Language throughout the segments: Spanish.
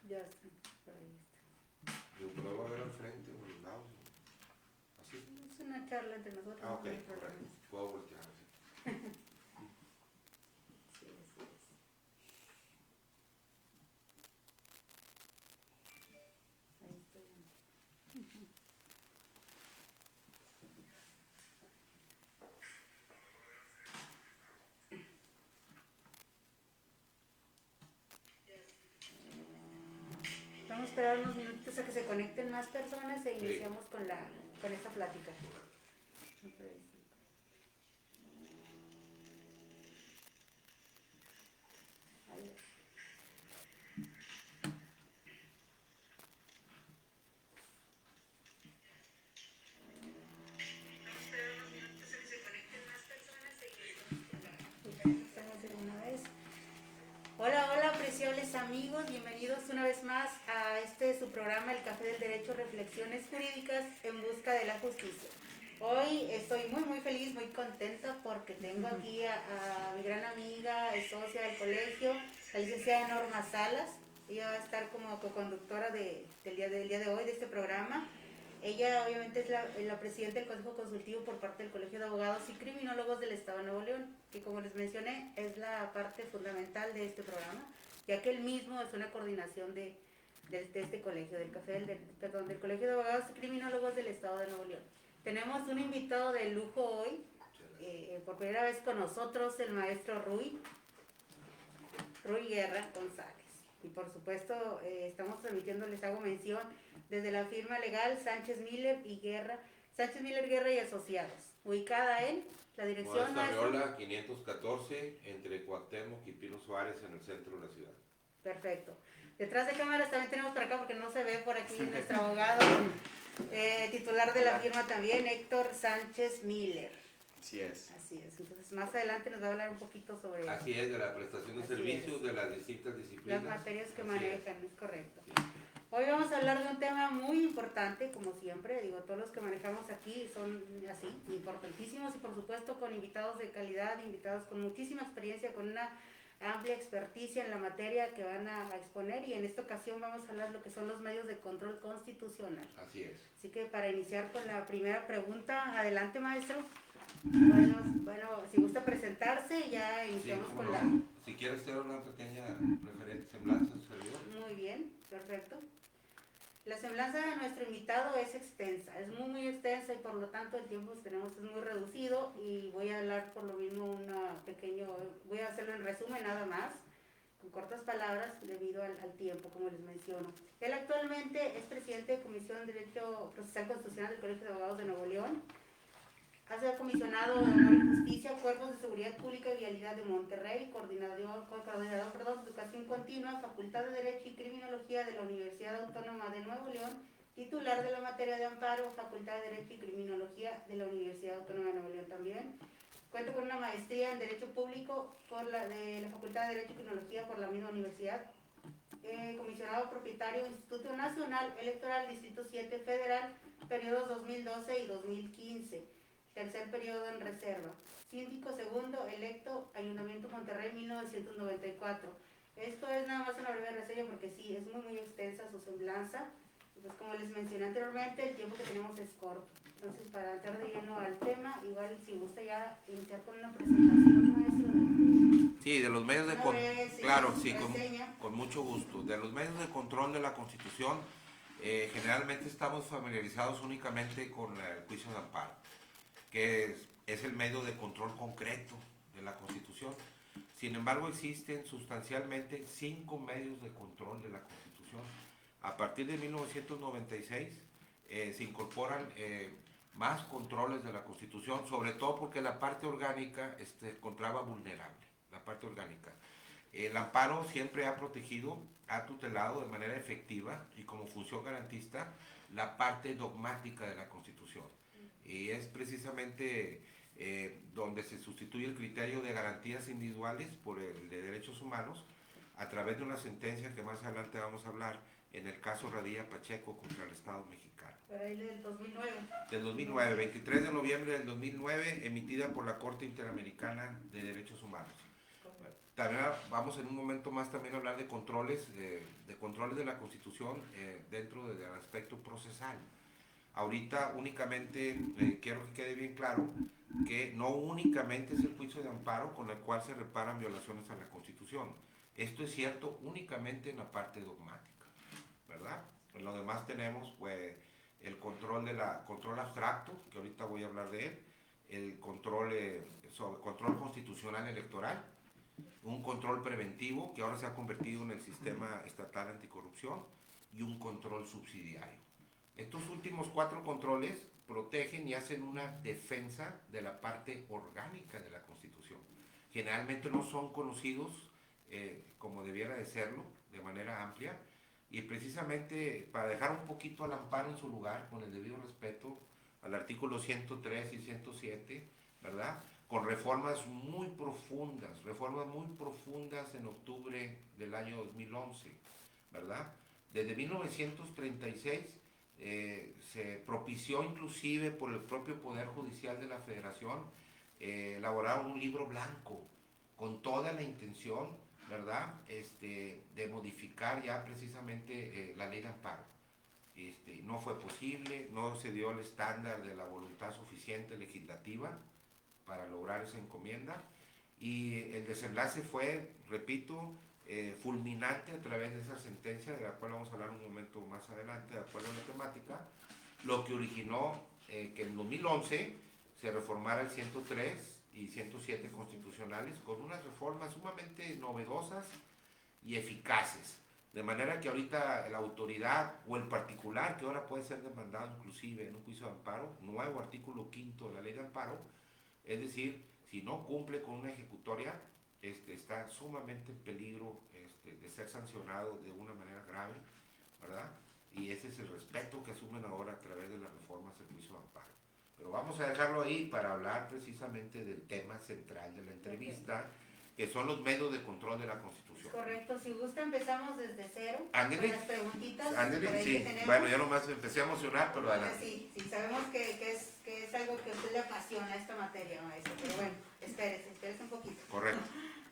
Ya está, por ahí está. Yo no lo voy a ver al frente o a los lados. Así. Es una charla entre nosotros. Ah, ok, no hay problema. correcto. Puedo voltear así. Sí, así es. Ahí estoy. Vamos a esperar unos minutos a que se conecten más personas e Sí. iniciamos con esta plática. Ahí. Estamos de una vez. Hola, hola, apreciables amigos, bienvenidos una vez más a su programa, El Café del Derecho, Reflexiones Jurídicas en Busca de la Justicia. Hoy estoy muy feliz, muy contenta porque tengo aquí a mi gran amiga, socia del colegio, la licenciada Norma Salas. Ella va a estar como coconductora del día de hoy de este programa. Ella obviamente es la presidenta del Consejo Consultivo por parte del Colegio de Abogados y Criminólogos del Estado de Nuevo León, que como les mencioné es la parte fundamental de este programa, ya que él mismo es una coordinación de este colegio, del Colegio de Abogados y Criminólogos del Estado de Nuevo León. Tenemos un invitado de lujo hoy, por primera vez con nosotros, el maestro Rui Guerra González. Y por supuesto estamos transmitiendo, les hago mención, desde la firma legal Sánchez Miller Guerra y Asociados, ubicada en la dirección Modesta Arreola, 514, entre Cuauhtémoc y Pino Suárez, en el centro de la ciudad. Perfecto. Detrás de cámaras también tenemos por acá, porque no se ve por aquí, nuestro abogado, titular de la firma también, Héctor Sánchez Miller. Así es. Así es. Entonces, más adelante nos va a hablar un poquito sobre Así es, de la prestación de Así servicios, es. de las distintas disciplinas. las materias que Así manejan, es correcto. Sí. Hoy vamos a hablar de un tema muy importante, como siempre, digo, todos los que manejamos aquí son así, importantísimos y por supuesto con invitados de calidad, invitados con muchísima experiencia, con una amplia experticia en la materia que van a exponer, y en esta ocasión vamos a hablar de lo que son los medios de control constitucional. Así es. Así que para iniciar con la primera pregunta, adelante maestro. Bueno, si gusta presentarse, ya Sí, iniciamos cómo con no. la... Si quieres hacer una pequeña referente semblanza a su servidor. Muy bien, perfecto. La semblanza de nuestro invitado es extensa, es muy extensa y por lo tanto el tiempo que tenemos es muy reducido, y voy a hablar por lo mismo voy a hacerlo en resumen nada más, con cortas palabras debido al tiempo, como les menciono. Él actualmente es presidente de Comisión de Derecho Procesal Constitucional del Colegio de Abogados de Nuevo León. Ha sido comisionado de Honor y Justicia, Cuerpos de Seguridad Pública y Vialidad de Monterrey, coordinador de Educación Continua, Facultad de Derecho y Criminología de la Universidad Autónoma de Nuevo León, titular de la materia de amparo, Facultad de Derecho y Criminología de la Universidad Autónoma de Nuevo León también. Cuenta con una maestría en Derecho Público de la Facultad de Derecho y Criminología por la misma universidad. Comisionado propietario Instituto Nacional Electoral Distrito 7 Federal, periodos 2012 y 2015. Tercer periodo en reserva. Síndico segundo electo, Ayuntamiento Monterrey, 1994. Esto es nada más una breve reseña porque sí, es muy extensa su semblanza. Pues como les mencioné anteriormente, el tiempo que tenemos es corto. Entonces, para entrar de lleno al tema, igual si gusta ya iniciar con una presentación, maestro. Sí, de los medios de control. Sí, Claro, sí, reseña. con mucho gusto. De los medios de control de la Constitución, generalmente estamos familiarizados únicamente con el juicio de amparo, que es el medio de control concreto de la Constitución. Sin embargo, existen sustancialmente 5 medios de control de la Constitución. A partir de 1996 se incorporan más controles de la Constitución, sobre todo porque la parte orgánica se encontraba vulnerable, la parte orgánica. El amparo siempre ha protegido, ha tutelado de manera efectiva y como función garantista la parte dogmática de la Constitución. Y es precisamente donde se sustituye el criterio de garantías individuales por el de derechos humanos a través de una sentencia que más adelante vamos a hablar en el caso Radilla Pacheco contra el Estado mexicano. Por ahí del 2009. Del 2009, 23 de noviembre del 2009, emitida por la Corte Interamericana de Derechos Humanos. También vamos en un momento más también a hablar de controles de la Constitución dentro del aspecto procesal. Ahorita únicamente quiero que quede bien claro que no únicamente es el juicio de amparo con el cual se reparan violaciones a la Constitución. Esto es cierto únicamente en la parte dogmática, ¿verdad? En lo demás tenemos pues el control abstracto, que ahorita voy a hablar de él, el control constitucional electoral, un control preventivo que ahora se ha convertido en el sistema estatal anticorrupción y un control subsidiario. Estos últimos 4 controles protegen y hacen una defensa de la parte orgánica de la Constitución. Generalmente no son conocidos como debiera de serlo, de manera amplia, y precisamente para dejar un poquito al amparo en su lugar, con el debido respeto al artículo 103 y 107, ¿verdad? Con reformas muy profundas en octubre del año 2011, ¿verdad? Desde 1936 se propició inclusive por el propio Poder Judicial de la Federación elaborar un libro blanco con toda la intención, ¿verdad?, de modificar ya precisamente la ley de amparo. No fue posible, no se dio el estándar de la voluntad suficiente legislativa para lograr esa encomienda, y el desenlace fue, repito, fulminante a través de esa sentencia, de la cual vamos a hablar un momento más adelante, de acuerdo a la temática, lo que originó que en 2011 se reformara el 103 y 107 constitucionales con unas reformas sumamente novedosas y eficaces, de manera que ahorita la autoridad o el particular, que ahora puede ser demandado inclusive en un juicio de amparo, nuevo artículo 5 de la ley de amparo, es decir, si no cumple con una ejecutoria, está sumamente en peligro de ser sancionado de una manera grave, ¿verdad? Y ese es el respeto que asumen ahora a través de las reformas del juicio de amparo. Pero vamos a dejarlo ahí para hablar precisamente del tema central de la entrevista, que son los medios de control de la Constitución. Correcto, si gusta empezamos desde cero. Ándele. Con las preguntitas. Ándele, sí. Que tenemos. Bueno, yo nomás empecé a emocionar, pero adelante. Sí, sabemos que es algo que a usted le apasiona esta materia, maestro, pero bueno, espérese un poquito. Correcto.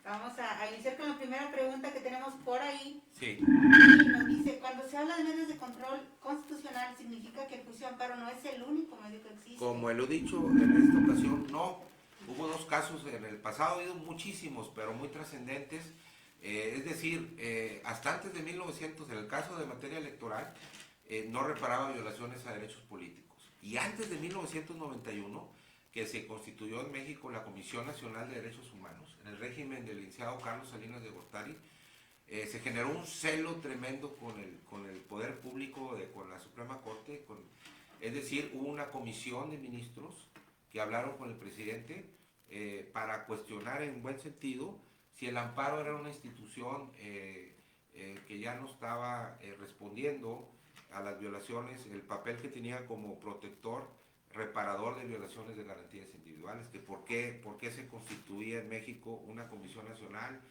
Vamos a iniciar con la primera pregunta que tenemos por ahí. Sí. Y nos dice, cuando se habla de medios de control constitucional, ¿significa que el juicio de amparo no es el único medio que existe? Como lo he dicho en esta ocasión, no. Hubo 2 casos en el pasado, ha habido muchísimos, pero muy trascendentes. Es decir, hasta antes de 1900, en el caso de materia electoral, no reparaba violaciones a derechos políticos. Y antes de 1991, que se constituyó en México la Comisión Nacional de Derechos Humanos, en el régimen del licenciado Carlos Salinas de Gortari, se generó un celo tremendo con el poder público, con la Suprema Corte, es decir, hubo una comisión de ministros que hablaron con el presidente para cuestionar en buen sentido si el amparo era una institución que ya no estaba respondiendo a las violaciones, el papel que tenía como protector, reparador de violaciones de garantías individuales, que por qué se constituía en México una comisión nacional,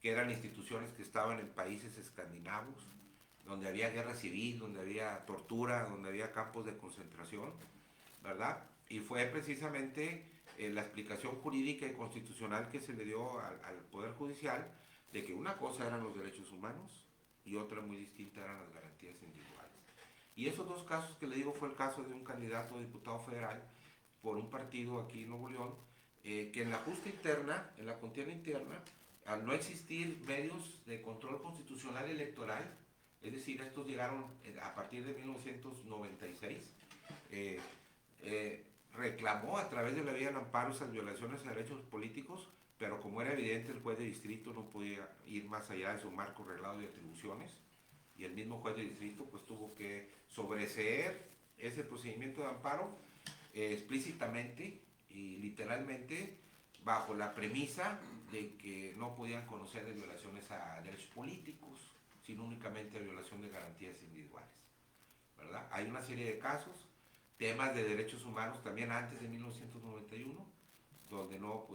que eran instituciones que estaban en países escandinavos, donde había guerra civil, donde había tortura, donde había campos de concentración, ¿verdad? Y fue precisamente la explicación jurídica y constitucional que se le dio al Poder Judicial de que una cosa eran los derechos humanos y otra muy distinta eran las garantías individuales. Y esos 2 casos que le digo fue el caso de un candidato a diputado federal por un partido aquí en Nuevo León, que en la justa interna, en la contienda interna, al no existir medios de control constitucional electoral, es decir, estos llegaron a partir de 1996, reclamó a través de la vía del amparo esas violaciones a derechos políticos, pero como era evidente, el juez de distrito no podía ir más allá de su marco reglado de atribuciones, y el mismo juez de distrito pues tuvo que sobreseer ese procedimiento de amparo explícitamente y literalmente bajo la premisa de que no podían conocer de violaciones a derechos políticos, sino únicamente violación de garantías individuales, ¿verdad? Hay una serie de casos, temas de derechos humanos también antes de 1991, donde no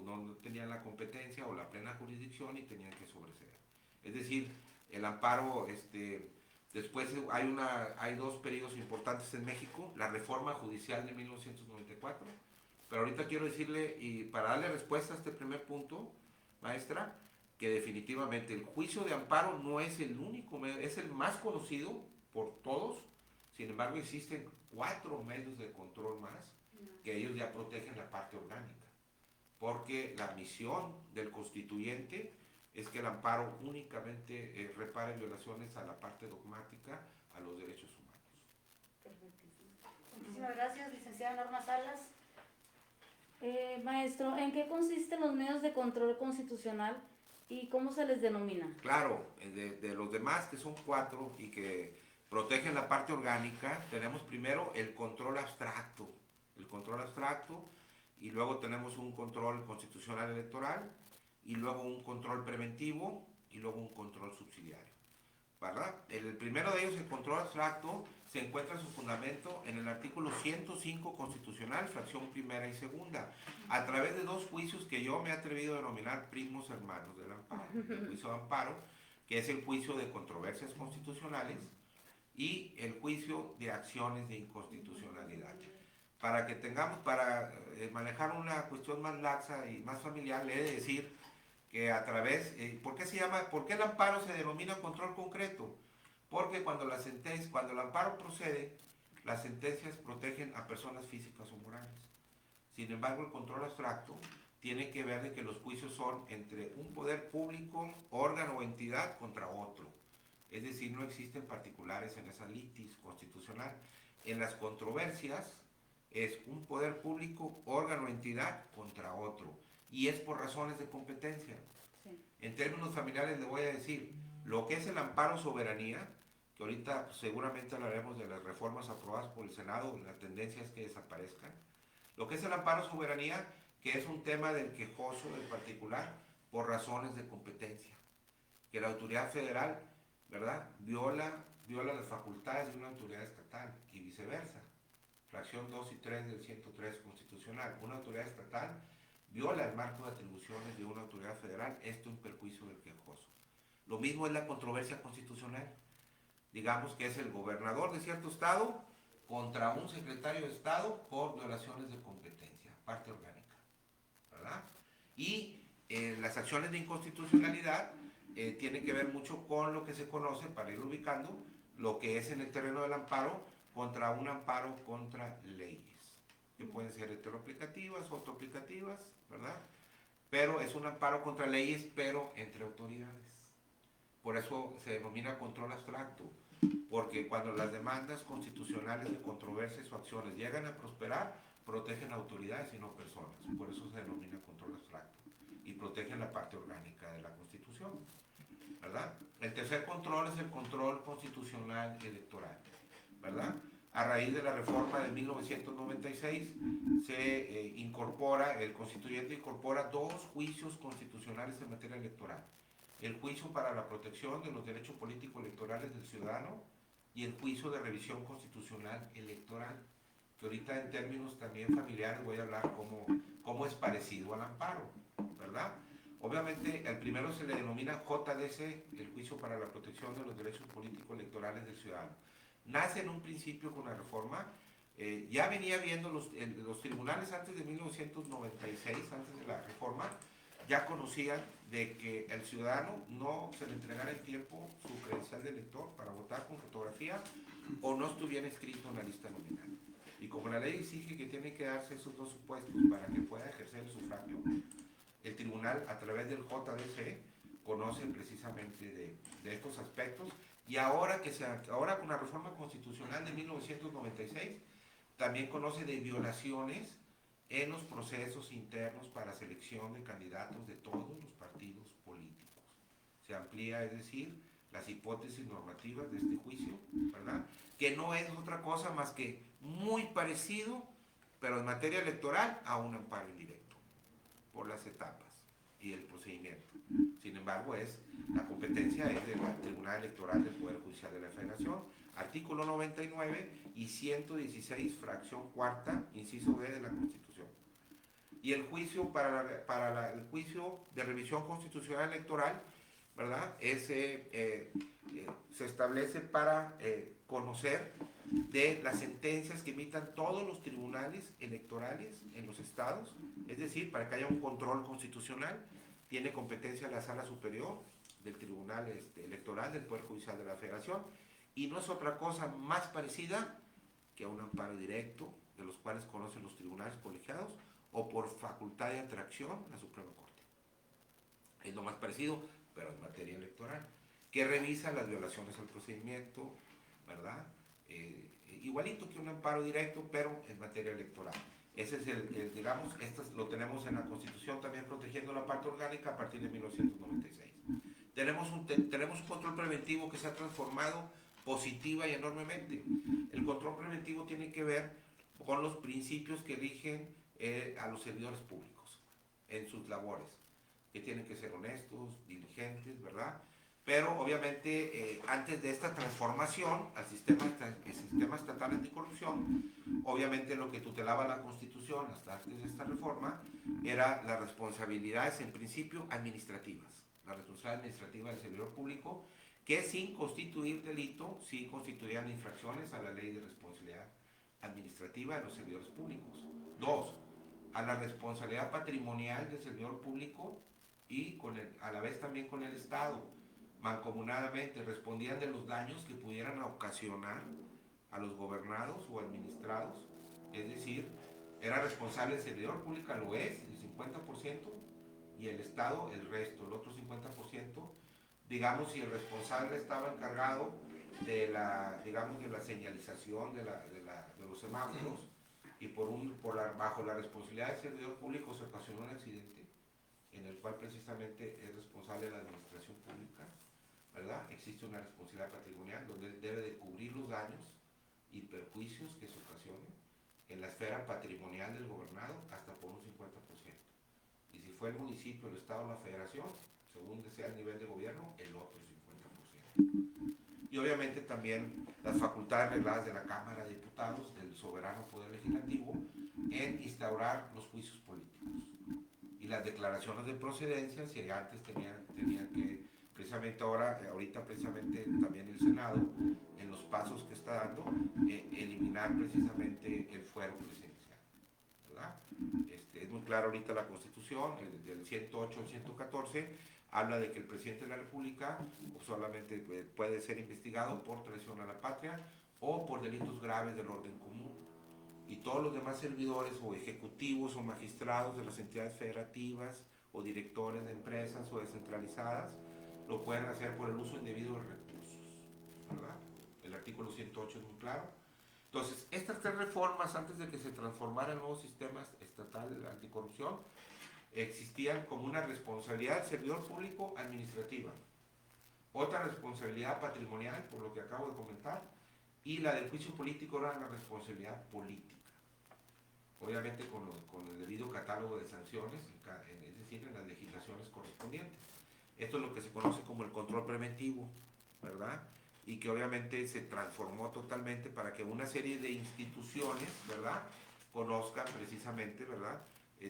tenían la competencia o la plena jurisdicción y tenían que sobreseer. Es decir, el amparo, después hay 2 periodos importantes en México, la reforma judicial de 1994, pero ahorita quiero decirle, y para darle respuesta a este primer punto, maestra, que definitivamente el juicio de amparo no es el único, es el más conocido por todos. Sin embargo, existen 4 medios de control más que ellos ya protegen la parte orgánica, porque la misión del constituyente es que el amparo únicamente repare violaciones a la parte dogmática, a los derechos humanos. Perfectísimo. Muchísimas gracias, licenciada Norma Salas. Maestro, ¿en qué consisten los medios de control constitucional y cómo se les denomina? Claro, de los demás, que son 4 y que protegen la parte orgánica, tenemos primero el control abstracto, y luego tenemos un control constitucional electoral, y luego un control preventivo, y luego un control subsidiario, ¿verdad? El primero de ellos, el control abstracto, se encuentra su fundamento en el artículo 105 constitucional, fracción primera y segunda, a través de 2 juicios que yo me he atrevido a denominar primos hermanos del amparo. El juicio de amparo, que es el juicio de controversias constitucionales, y el juicio de acciones de inconstitucionalidad. Para que tengamos, para manejar una cuestión más laxa y más familiar, le he de decir que a través, ¿por qué el amparo se denomina control concreto? Porque cuando el amparo procede, las sentencias protegen a personas físicas o morales. Sin embargo, el control abstracto tiene que ver de que los juicios son entre un poder público, órgano o entidad contra otro. Es decir, no existen particulares en esa litis constitucional. En las controversias es un poder público, órgano o entidad contra otro. Y es por razones de competencia. Sí. En términos familiares le voy a decir, lo que es el amparo soberanía, que ahorita seguramente hablaremos de las reformas aprobadas por el Senado, la tendencia es que desaparezcan. Lo que es el amparo soberanía, que es un tema del quejoso en particular, por razones de competencia. Que la autoridad federal, ¿verdad?, viola las facultades de una autoridad estatal y viceversa. Fracción 2 y 3 del 103 constitucional. Una autoridad estatal viola el marco de atribuciones de una autoridad federal, esto en perjuicio del quejoso. Lo mismo es la controversia constitucional. Digamos que es el gobernador de cierto estado contra un secretario de Estado por violaciones de competencia, parte orgánica, ¿verdad? Y las acciones de inconstitucionalidad tienen que ver mucho con lo que se conoce, para ir ubicando, lo que es en el terreno del amparo, contra un amparo contra leyes, que pueden ser heteroaplicativas o autoaplicativas, ¿verdad? Pero es un amparo contra leyes, pero entre autoridades. Por eso se denomina control abstracto, porque cuando las demandas constitucionales de controversias o acciones llegan a prosperar, protegen autoridades y no personas. Por eso se denomina control abstracto y protegen la parte orgánica de la Constitución, ¿verdad? El tercer control es el control constitucional electoral, ¿verdad? A raíz de la reforma de 1996 el constituyente incorpora 2 juicios constitucionales en materia electoral. El juicio para la protección de los derechos políticos electorales del ciudadano y el juicio de revisión constitucional electoral, que ahorita en términos también familiares voy a hablar cómo es parecido al amparo, ¿verdad? Obviamente al primero se le denomina JDC, el juicio para la protección de los derechos políticos electorales del ciudadano. Nace en un principio con la reforma, ya venía viendo los tribunales antes de 1996, antes de la reforma, ya conocían de que el ciudadano no se le entregara en tiempo su credencial de elector para votar con fotografía o no estuviera inscrito en la lista nominal. Y como la ley exige que tiene que darse esos 2 supuestos para que pueda ejercer el sufragio, el tribunal a través del JDC conoce precisamente de estos aspectos, y ahora con la reforma constitucional de 1996 también conoce de violaciones en los procesos internos para selección de candidatos de todos los partidos políticos. Se amplía, es decir, las hipótesis normativas de este juicio, ¿verdad? Que no es otra cosa más que muy parecido, pero en materia electoral, a un amparo indirecto, por las etapas y el procedimiento. Sin embargo, la competencia es del Tribunal Electoral del Poder Judicial de la Federación, artículo 99 y 116, fracción cuarta, inciso B de la Constitución. Y el juicio el juicio de revisión constitucional electoral, ¿verdad? Se establece para conocer de las sentencias que emitan todos los tribunales electorales en los estados, es decir, para que haya un control constitucional tiene competencia la Sala Superior del Tribunal Electoral del Poder Judicial de la Federación, y no es otra cosa más parecida que a un amparo directo, de los cuales conocen los tribunales colegiados, o por facultad de atracción la Suprema Corte. Es lo más parecido, pero en materia electoral, que revisa las violaciones al procedimiento, ¿verdad? Igualito que un amparo directo, pero en materia electoral. Ese es digamos, esto lo tenemos en la Constitución también protegiendo la parte orgánica a partir de 1996. Tenemos un control preventivo que se ha transformado positiva y enormemente. El control preventivo tiene que ver con los principios que rigen a los servidores públicos en sus labores, que tienen que ser honestos, diligentes, ¿verdad? Pero obviamente antes de esta transformación al sistema estatal anticorrupción, obviamente lo que tutelaba la Constitución hasta antes de esta reforma era las responsabilidades en principio administrativas, la responsabilidad administrativa del servidor público, que sin constituir delito, sí constituían infracciones a la ley de responsabilidad administrativa de los servidores públicos. 2, a la responsabilidad patrimonial del servidor público y a la vez también con el Estado. Mancomunadamente respondían de los daños que pudieran ocasionar a los gobernados o administrados, es decir, era responsable el servidor público, lo es, el 50%, y el Estado el resto, el otro 50%, digamos, si el responsable estaba encargado de la señalización de los semáforos, y bajo la responsabilidad del servidor público se ocasionó un accidente, en el cual precisamente es responsable la administración pública, ¿verdad? Existe una responsabilidad patrimonial donde él debe de cubrir los daños y perjuicios que se ocasionen en la esfera patrimonial del gobernado hasta por un 50%. Y si fue el municipio, el Estado o la Federación, según sea el nivel de gobierno, el otro 50%. Y obviamente también las facultades regladas de la Cámara de Diputados, del soberano Poder Legislativo, en instaurar los juicios políticos. Y las declaraciones de procedencia, si antes tenían que, precisamente ahorita precisamente también el Senado, en los pasos que está dando, eliminar precisamente el fuero presidencial, ¿verdad? Es muy claro ahorita la Constitución, del 108 al 114, habla de que el presidente de la República solamente puede ser investigado por traición a la patria o por delitos graves del orden común. Y todos los demás servidores o ejecutivos o magistrados de las entidades federativas o directores de empresas o descentralizadas lo pueden hacer por el uso indebido de recursos, ¿verdad? El artículo 108 es muy claro. Entonces, estas 3 reformas, antes de que se transformara el nuevo sistema estatal anticorrupción, existían como una responsabilidad del servidor público administrativa, otra responsabilidad patrimonial, por lo que acabo de comentar, y la del juicio político era la responsabilidad política. Obviamente con el debido catálogo de sanciones, es decir, en las legislaciones correspondientes. Esto es lo que se conoce como el control preventivo, ¿verdad? Y que obviamente se transformó totalmente para que una serie de instituciones, ¿verdad?, conozcan precisamente, ¿verdad?,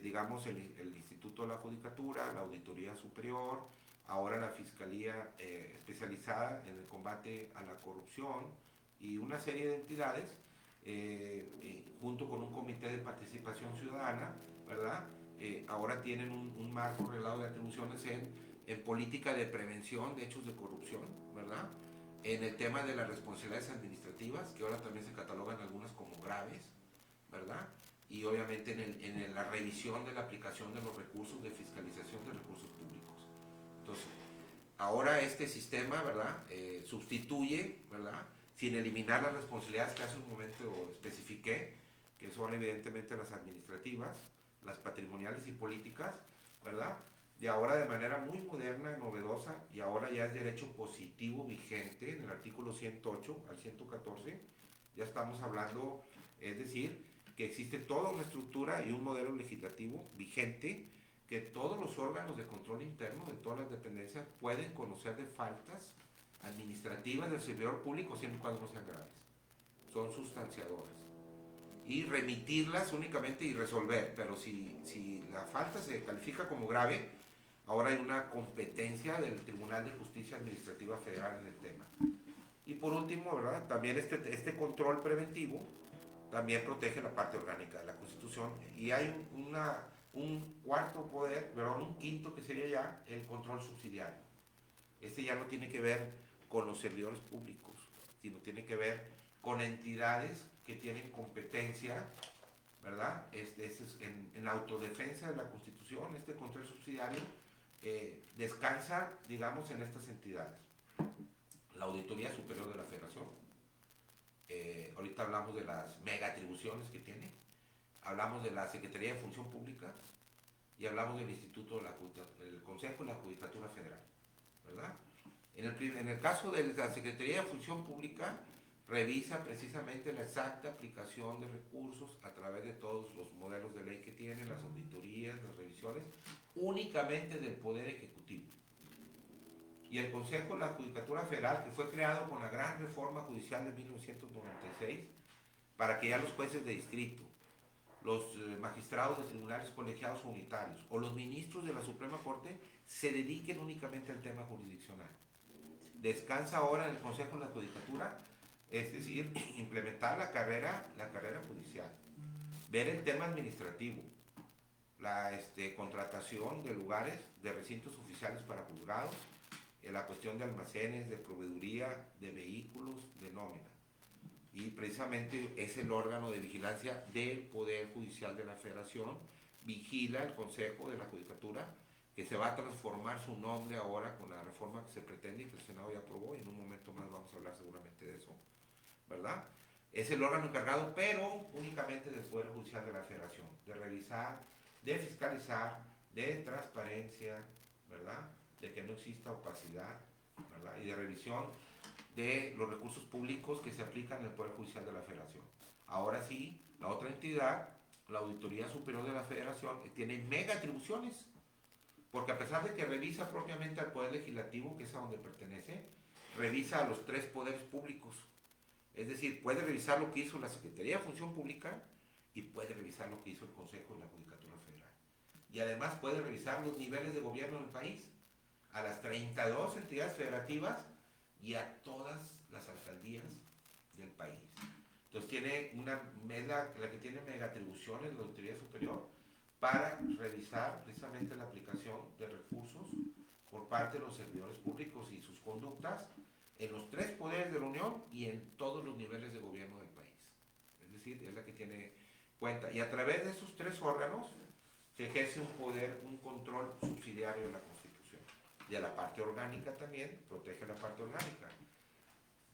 digamos el Instituto de la Judicatura, la Auditoría Superior, ahora la Fiscalía especializada en el combate a la corrupción y una serie de entidades, junto con un comité de participación ciudadana, ¿verdad? Ahora tienen un marco reglado de atribuciones en política de prevención de hechos de corrupción, ¿verdad? En el tema de las responsabilidades administrativas, que ahora también se catalogan algunas como graves, ¿verdad? Y obviamente en la revisión de la aplicación de los recursos de fiscalización de recursos públicos. Entonces, ahora este sistema, ¿verdad?, sustituye, ¿verdad?, sin eliminar las responsabilidades que hace un momento especifiqué, que son evidentemente las administrativas, las patrimoniales y políticas, ¿verdad? Y ahora de manera muy moderna, novedosa, y ahora ya es derecho positivo vigente en el artículo 108 al 114, ya estamos hablando, es decir, que existe toda una estructura y un modelo legislativo vigente que todos los órganos de control interno de todas las dependencias pueden conocer de faltas administrativas del servidor público siempre y cuando no sean graves. Son sustanciadoras. Y remitirlas únicamente y resolver, pero si la falta se califica como grave, ahora hay una competencia del Tribunal de Justicia Administrativa Federal en el tema. Y por último, ¿verdad?, también este control preventivo también protege la parte orgánica de la Constitución y hay una un cuarto poder, perdón, un quinto que sería ya el control subsidiario. Este ya no tiene que ver con los servidores públicos, sino tiene que ver con entidades que tienen competencia, ¿verdad? En la autodefensa de la Constitución, este control subsidiario descansa, digamos, en estas entidades. La Auditoría Superior de la Federación, ahorita hablamos de las mega atribuciones que tiene, hablamos de la Secretaría de Función Pública y hablamos del Instituto del Consejo de la Judicatura Federal, ¿verdad? En el caso de la Secretaría de Función Pública, revisa precisamente la exacta aplicación de recursos a través de todos los modelos de ley que tiene, las auditorías, las revisiones, únicamente del Poder Ejecutivo. Y el Consejo de la Judicatura Federal, que fue creado con la gran reforma judicial de 1996, para que ya los jueces de distrito, los magistrados de tribunales colegiados unitarios o los ministros de la Suprema Corte se dediquen únicamente al tema jurisdiccional. Descansa ahora en el Consejo de la Judicatura, es decir, implementar la carrera judicial, ver el tema administrativo, la contratación de lugares, de recintos oficiales para juzgados, la cuestión de almacenes, de proveeduría, de vehículos, de nómina. Y precisamente es el órgano de vigilancia del Poder Judicial de la Federación, vigila el Consejo de la Judicatura, que se va a transformar su nombre ahora con la reforma que se pretende y que el Senado ya aprobó, y en un momento más vamos a hablar seguramente de eso, ¿verdad? Es el órgano encargado, pero únicamente del Poder Judicial de la Federación, de revisar, de fiscalizar, de transparencia, ¿verdad? De que no exista opacidad, ¿verdad? Y de revisión de los recursos públicos que se aplican en el Poder Judicial de la Federación. Ahora sí, la otra entidad, la Auditoría Superior de la Federación, tiene mega atribuciones, porque a pesar de que revisa propiamente al Poder Legislativo, que es a donde pertenece, revisa a los tres poderes públicos. Es decir, puede revisar lo que hizo la Secretaría de Función Pública y puede revisar lo que hizo el Consejo de la Judicatura Federal. Y además puede revisar los niveles de gobierno del país, a las 32 entidades federativas y a todas las alcaldías del país. Entonces es la que tiene mega atribuciones la Auditoría Superior para revisar precisamente la aplicación de recursos por parte de los servidores públicos y sus conductas en los tres poderes de la Unión y en todos los niveles de gobierno del país. Es decir, es la que tiene cuenta. Y a través de esos tres órganos se ejerce un control subsidiario de la Constitución. Y a la parte orgánica también, protege la parte orgánica.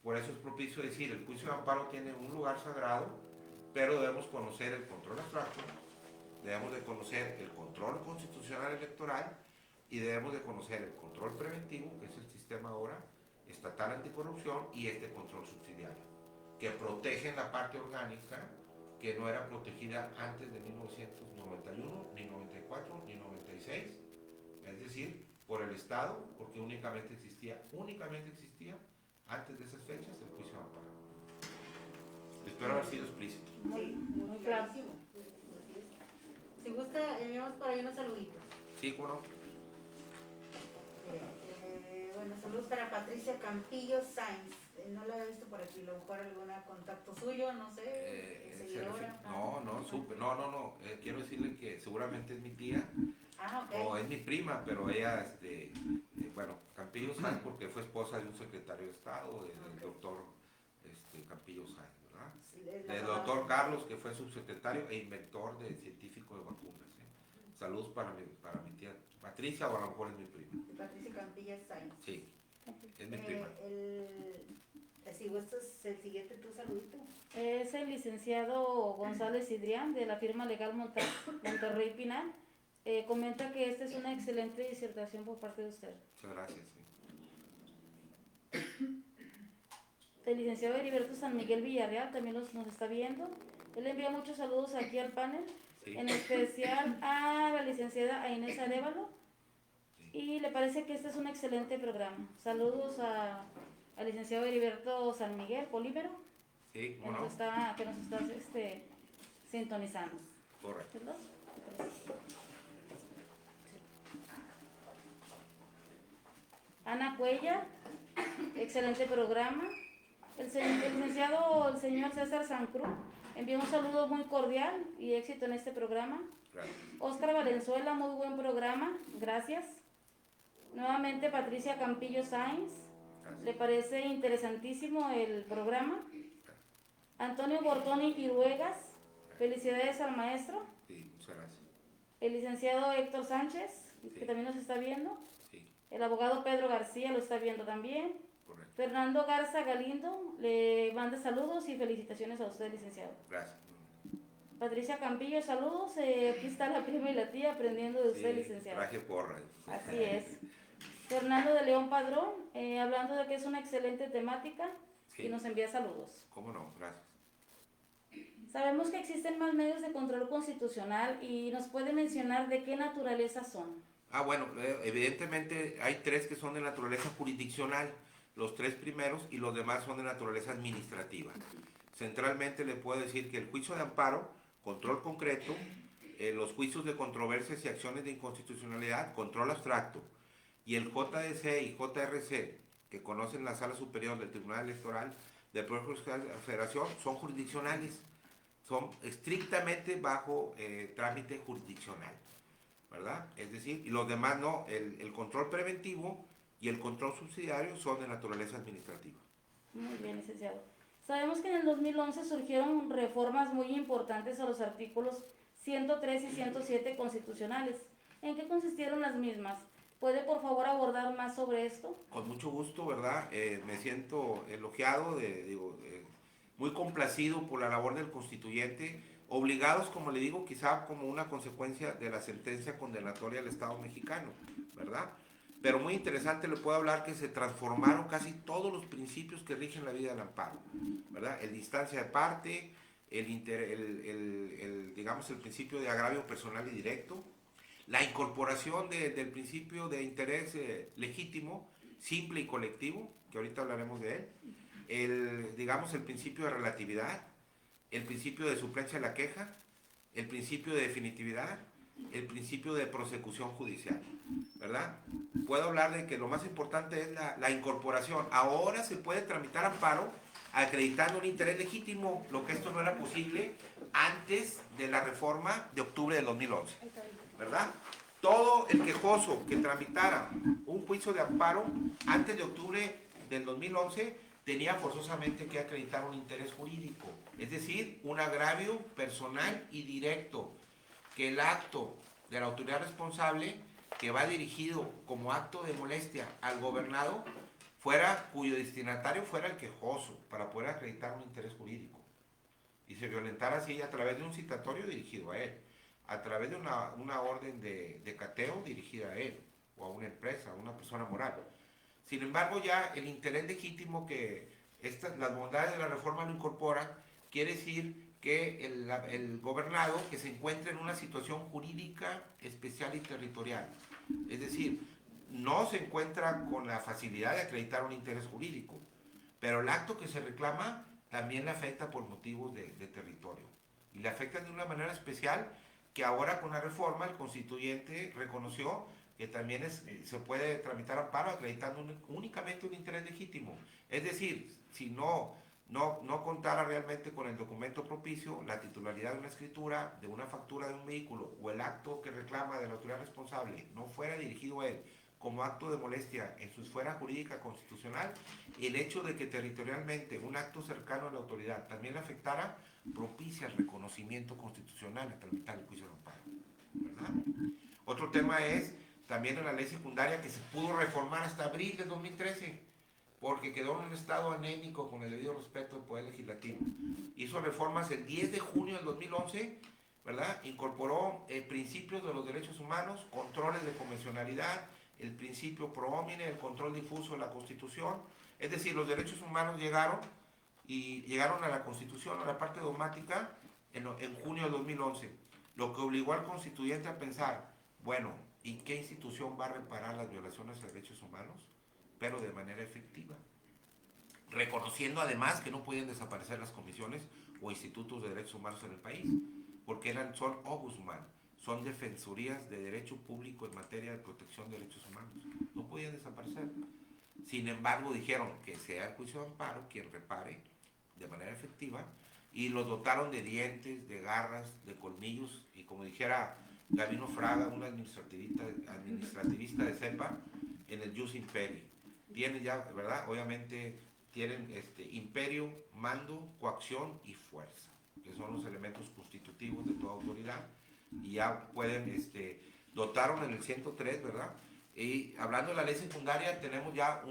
Por eso es propicio decir, el juicio de amparo tiene un lugar sagrado, pero debemos conocer el control abstracto, debemos de conocer el control constitucional electoral y debemos de conocer el control preventivo, que es el sistema ahora estatal anticorrupción, y este control subsidiario, que protege la parte orgánica que no era protegida antes de 1991, ni 94, ni 96, es decir, por el Estado, porque únicamente existía antes de esas fechas el juicio de amparo. Espero haber sido explícito. Sí, muy clarísimo. Si gusta, enviamos por ahí unos saluditos. Sí, ¿cómo no? Bueno, saludos para Patricia Campillo Sainz. No la he visto por aquí, a lo mejor algún contacto suyo, no sé, seguidora. No. Quiero decirle que seguramente es mi tía. Ah, ok. O es mi prima, pero ella, Campillo Sainz, porque fue esposa de un secretario de Estado, del doctor Campillo Sainz, ¿verdad? Sí, Del doctor Carlos, que fue subsecretario e inventor de científico de vacunas. Saludos para mi tía Patricia, o a lo mejor es mi prima. Patricia Campillo Sainz. Sí, es mi prima. Si gustas, el siguiente tu saludito. Es el licenciado González Idrián, de la firma legal Monterrey Pinal. Comenta que esta es una excelente disertación por parte de usted. Muchas gracias. Sí. El licenciado Heriberto San Miguel Villarreal también nos está viendo. Él envía muchos saludos aquí al panel, Sí. en especial a la licenciada Inés Arévalo. Sí. Y le parece que este es un excelente programa. Saludos al licenciado Heriberto San Miguel Polímero, Sí, que ¿cómo nos no? está sintonizando. Correcto. ¿Verdad? Ana Cuella, excelente programa. El licenciado, el señor César Sancruz, Envío un saludo muy cordial y éxito en este programa. Gracias. Oscar Valenzuela, muy buen programa, gracias. Nuevamente Patricia Campillo Sáenz, Gracias. le parece interesantísimo el programa. Antonio Bortoni Iruegas, felicidades al maestro. Sí, muchas gracias. El licenciado Héctor Sánchez, Sí. que también nos está viendo. Sí, El abogado Pedro García lo está viendo también. correcto. Fernando Garza Galindo le manda saludos y felicitaciones a usted, licenciado. Gracias. Patricia Campillo, saludos. Aquí está la prima y la tía aprendiendo de usted, Sí, licenciado. traje porra. Así es. Fernando de León Padrón, hablando de que es una excelente temática Sí. y nos envía saludos. ¿Cómo no? Gracias. Sabemos que existen más medios de control constitucional y nos puede mencionar de qué naturaleza son. Bueno, evidentemente hay 3 que son de naturaleza jurisdiccional, los 3 primeros, y los demás son de naturaleza administrativa. Centralmente le puedo decir que el juicio de amparo, control concreto, los juicios de controversias y acciones de inconstitucionalidad, control abstracto, y el JDC y JRC, que conocen la Sala Superior del Tribunal Electoral del Poder Judicial de la Federación, son jurisdiccionales, son estrictamente bajo trámite jurisdiccional, ¿verdad? Es decir, y los demás no, el control preventivo y el control subsidiario son de naturaleza administrativa. Muy bien, licenciado. Sabemos que en el 2011 surgieron reformas muy importantes a los artículos 103 y 107 constitucionales. ¿En qué consistieron las mismas? ¿Puede por favor abordar más sobre esto? Con mucho gusto, ¿verdad? Me siento elogiado, muy complacido por la labor del constituyente, obligados, como le digo, quizá como una consecuencia de la sentencia condenatoria del Estado mexicano, ¿verdad? Pero muy interesante, le puedo hablar que se transformaron casi todos los principios que rigen la vida del amparo, ¿verdad? El distancia de parte, digamos, el principio de agravio personal y directo, la incorporación del principio de interés legítimo, simple y colectivo, que ahorita hablaremos de él, digamos, el principio de relatividad, el principio de suplencia de la queja, el principio de definitividad, el principio de prosecución judicial, ¿verdad? Puedo hablar de que lo más importante es la incorporación. Ahora se puede tramitar amparo acreditando un interés legítimo, lo que esto no era posible antes de la reforma de octubre del 2011, ¿verdad? Todo el quejoso que tramitara un juicio de amparo antes de octubre del 2011 tenía forzosamente que acreditar un interés jurídico, es decir, un agravio personal y directo, que el acto de la autoridad responsable que va dirigido como acto de molestia al gobernado cuyo destinatario fuera el quejoso para poder acreditar un interés jurídico y se violentara así a través de un citatorio dirigido a él, a través de una orden de cateo dirigida a él o a una empresa, a una persona moral. Sin embargo, ya el interés legítimo que las bondades de la reforma lo incorporan, quiere decir que el gobernado que se encuentra en una situación jurídica especial y territorial, es decir, no se encuentra con la facilidad de acreditar un interés jurídico, pero el acto que se reclama también le afecta por motivos de territorio y le afecta de una manera especial que ahora con la reforma el constituyente reconoció que también se puede tramitar amparo acreditando únicamente un interés legítimo. Es decir, si no contara realmente con el documento propicio, la titularidad de una escritura, de una factura de un vehículo o el acto que reclama de la autoridad responsable no fuera dirigido a él como acto de molestia en su esfera jurídica constitucional, el hecho de que territorialmente un acto cercano a la autoridad también le afectara, propicia el reconocimiento constitucional a tramitar el juicio de amparo, ¿verdad? Otro tema es también en la ley secundaria que se pudo reformar hasta abril de 2013, porque quedó en un estado anémico con el debido respeto del Poder Legislativo. Hizo reformas el 10 de junio del 2011, ¿verdad? Incorporó principios de los derechos humanos, controles de convencionalidad, el principio pro homine, el control difuso de la Constitución. Es decir, los derechos humanos llegaron a la Constitución, a la parte dogmática, en junio del 2011, lo que obligó al constituyente a pensar, bueno, ¿y qué institución va a reparar las violaciones de derechos humanos? Pero de manera efectiva, reconociendo además que no podían desaparecer las comisiones o institutos de derechos humanos en el país, porque son ombudsman, son defensorías de derecho público en materia de protección de derechos humanos, no podían desaparecer. Sin embargo, dijeron que sea el juicio de amparo quien repare de manera efectiva y los dotaron de dientes, de garras, de colmillos, y como dijera Gabino Fraga, un administrativista de cepa, en el Jus Imperi. Tienen ya, ¿verdad? Obviamente tienen imperio, mando, coacción y fuerza, que son los elementos constitutivos de toda autoridad, y ya pueden, dotaron en el 103, ¿verdad? Y hablando de la ley secundaria, tenemos ya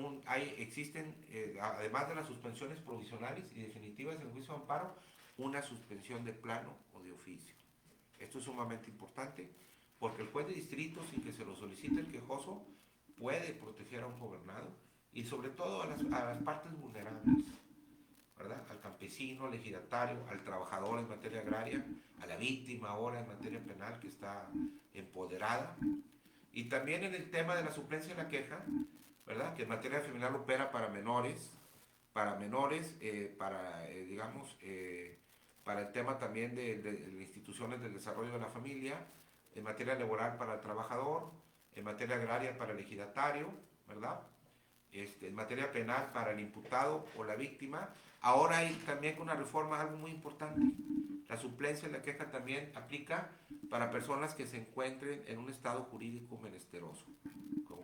existen, además de las suspensiones provisionales y definitivas en el juicio de amparo, una suspensión de plano o de oficio. Esto es sumamente importante porque el juez de distrito, sin que se lo solicite el quejoso, puede proteger a un gobernado y sobre todo a las partes vulnerables, ¿verdad? Al campesino, al ejidatario, al trabajador en materia agraria, a la víctima ahora en materia penal que está empoderada. Y también en el tema de la suplencia de la queja, ¿verdad? Que en materia criminal opera para menores, digamos, para el tema también de instituciones del desarrollo de la familia, en materia laboral para el trabajador, en materia agraria para el ejidatario, ¿verdad? En materia penal para el imputado o la víctima. Ahora hay también con una reforma algo muy importante. La suplencia de la queja también aplica para personas que se encuentren en un estado jurídico menesteroso,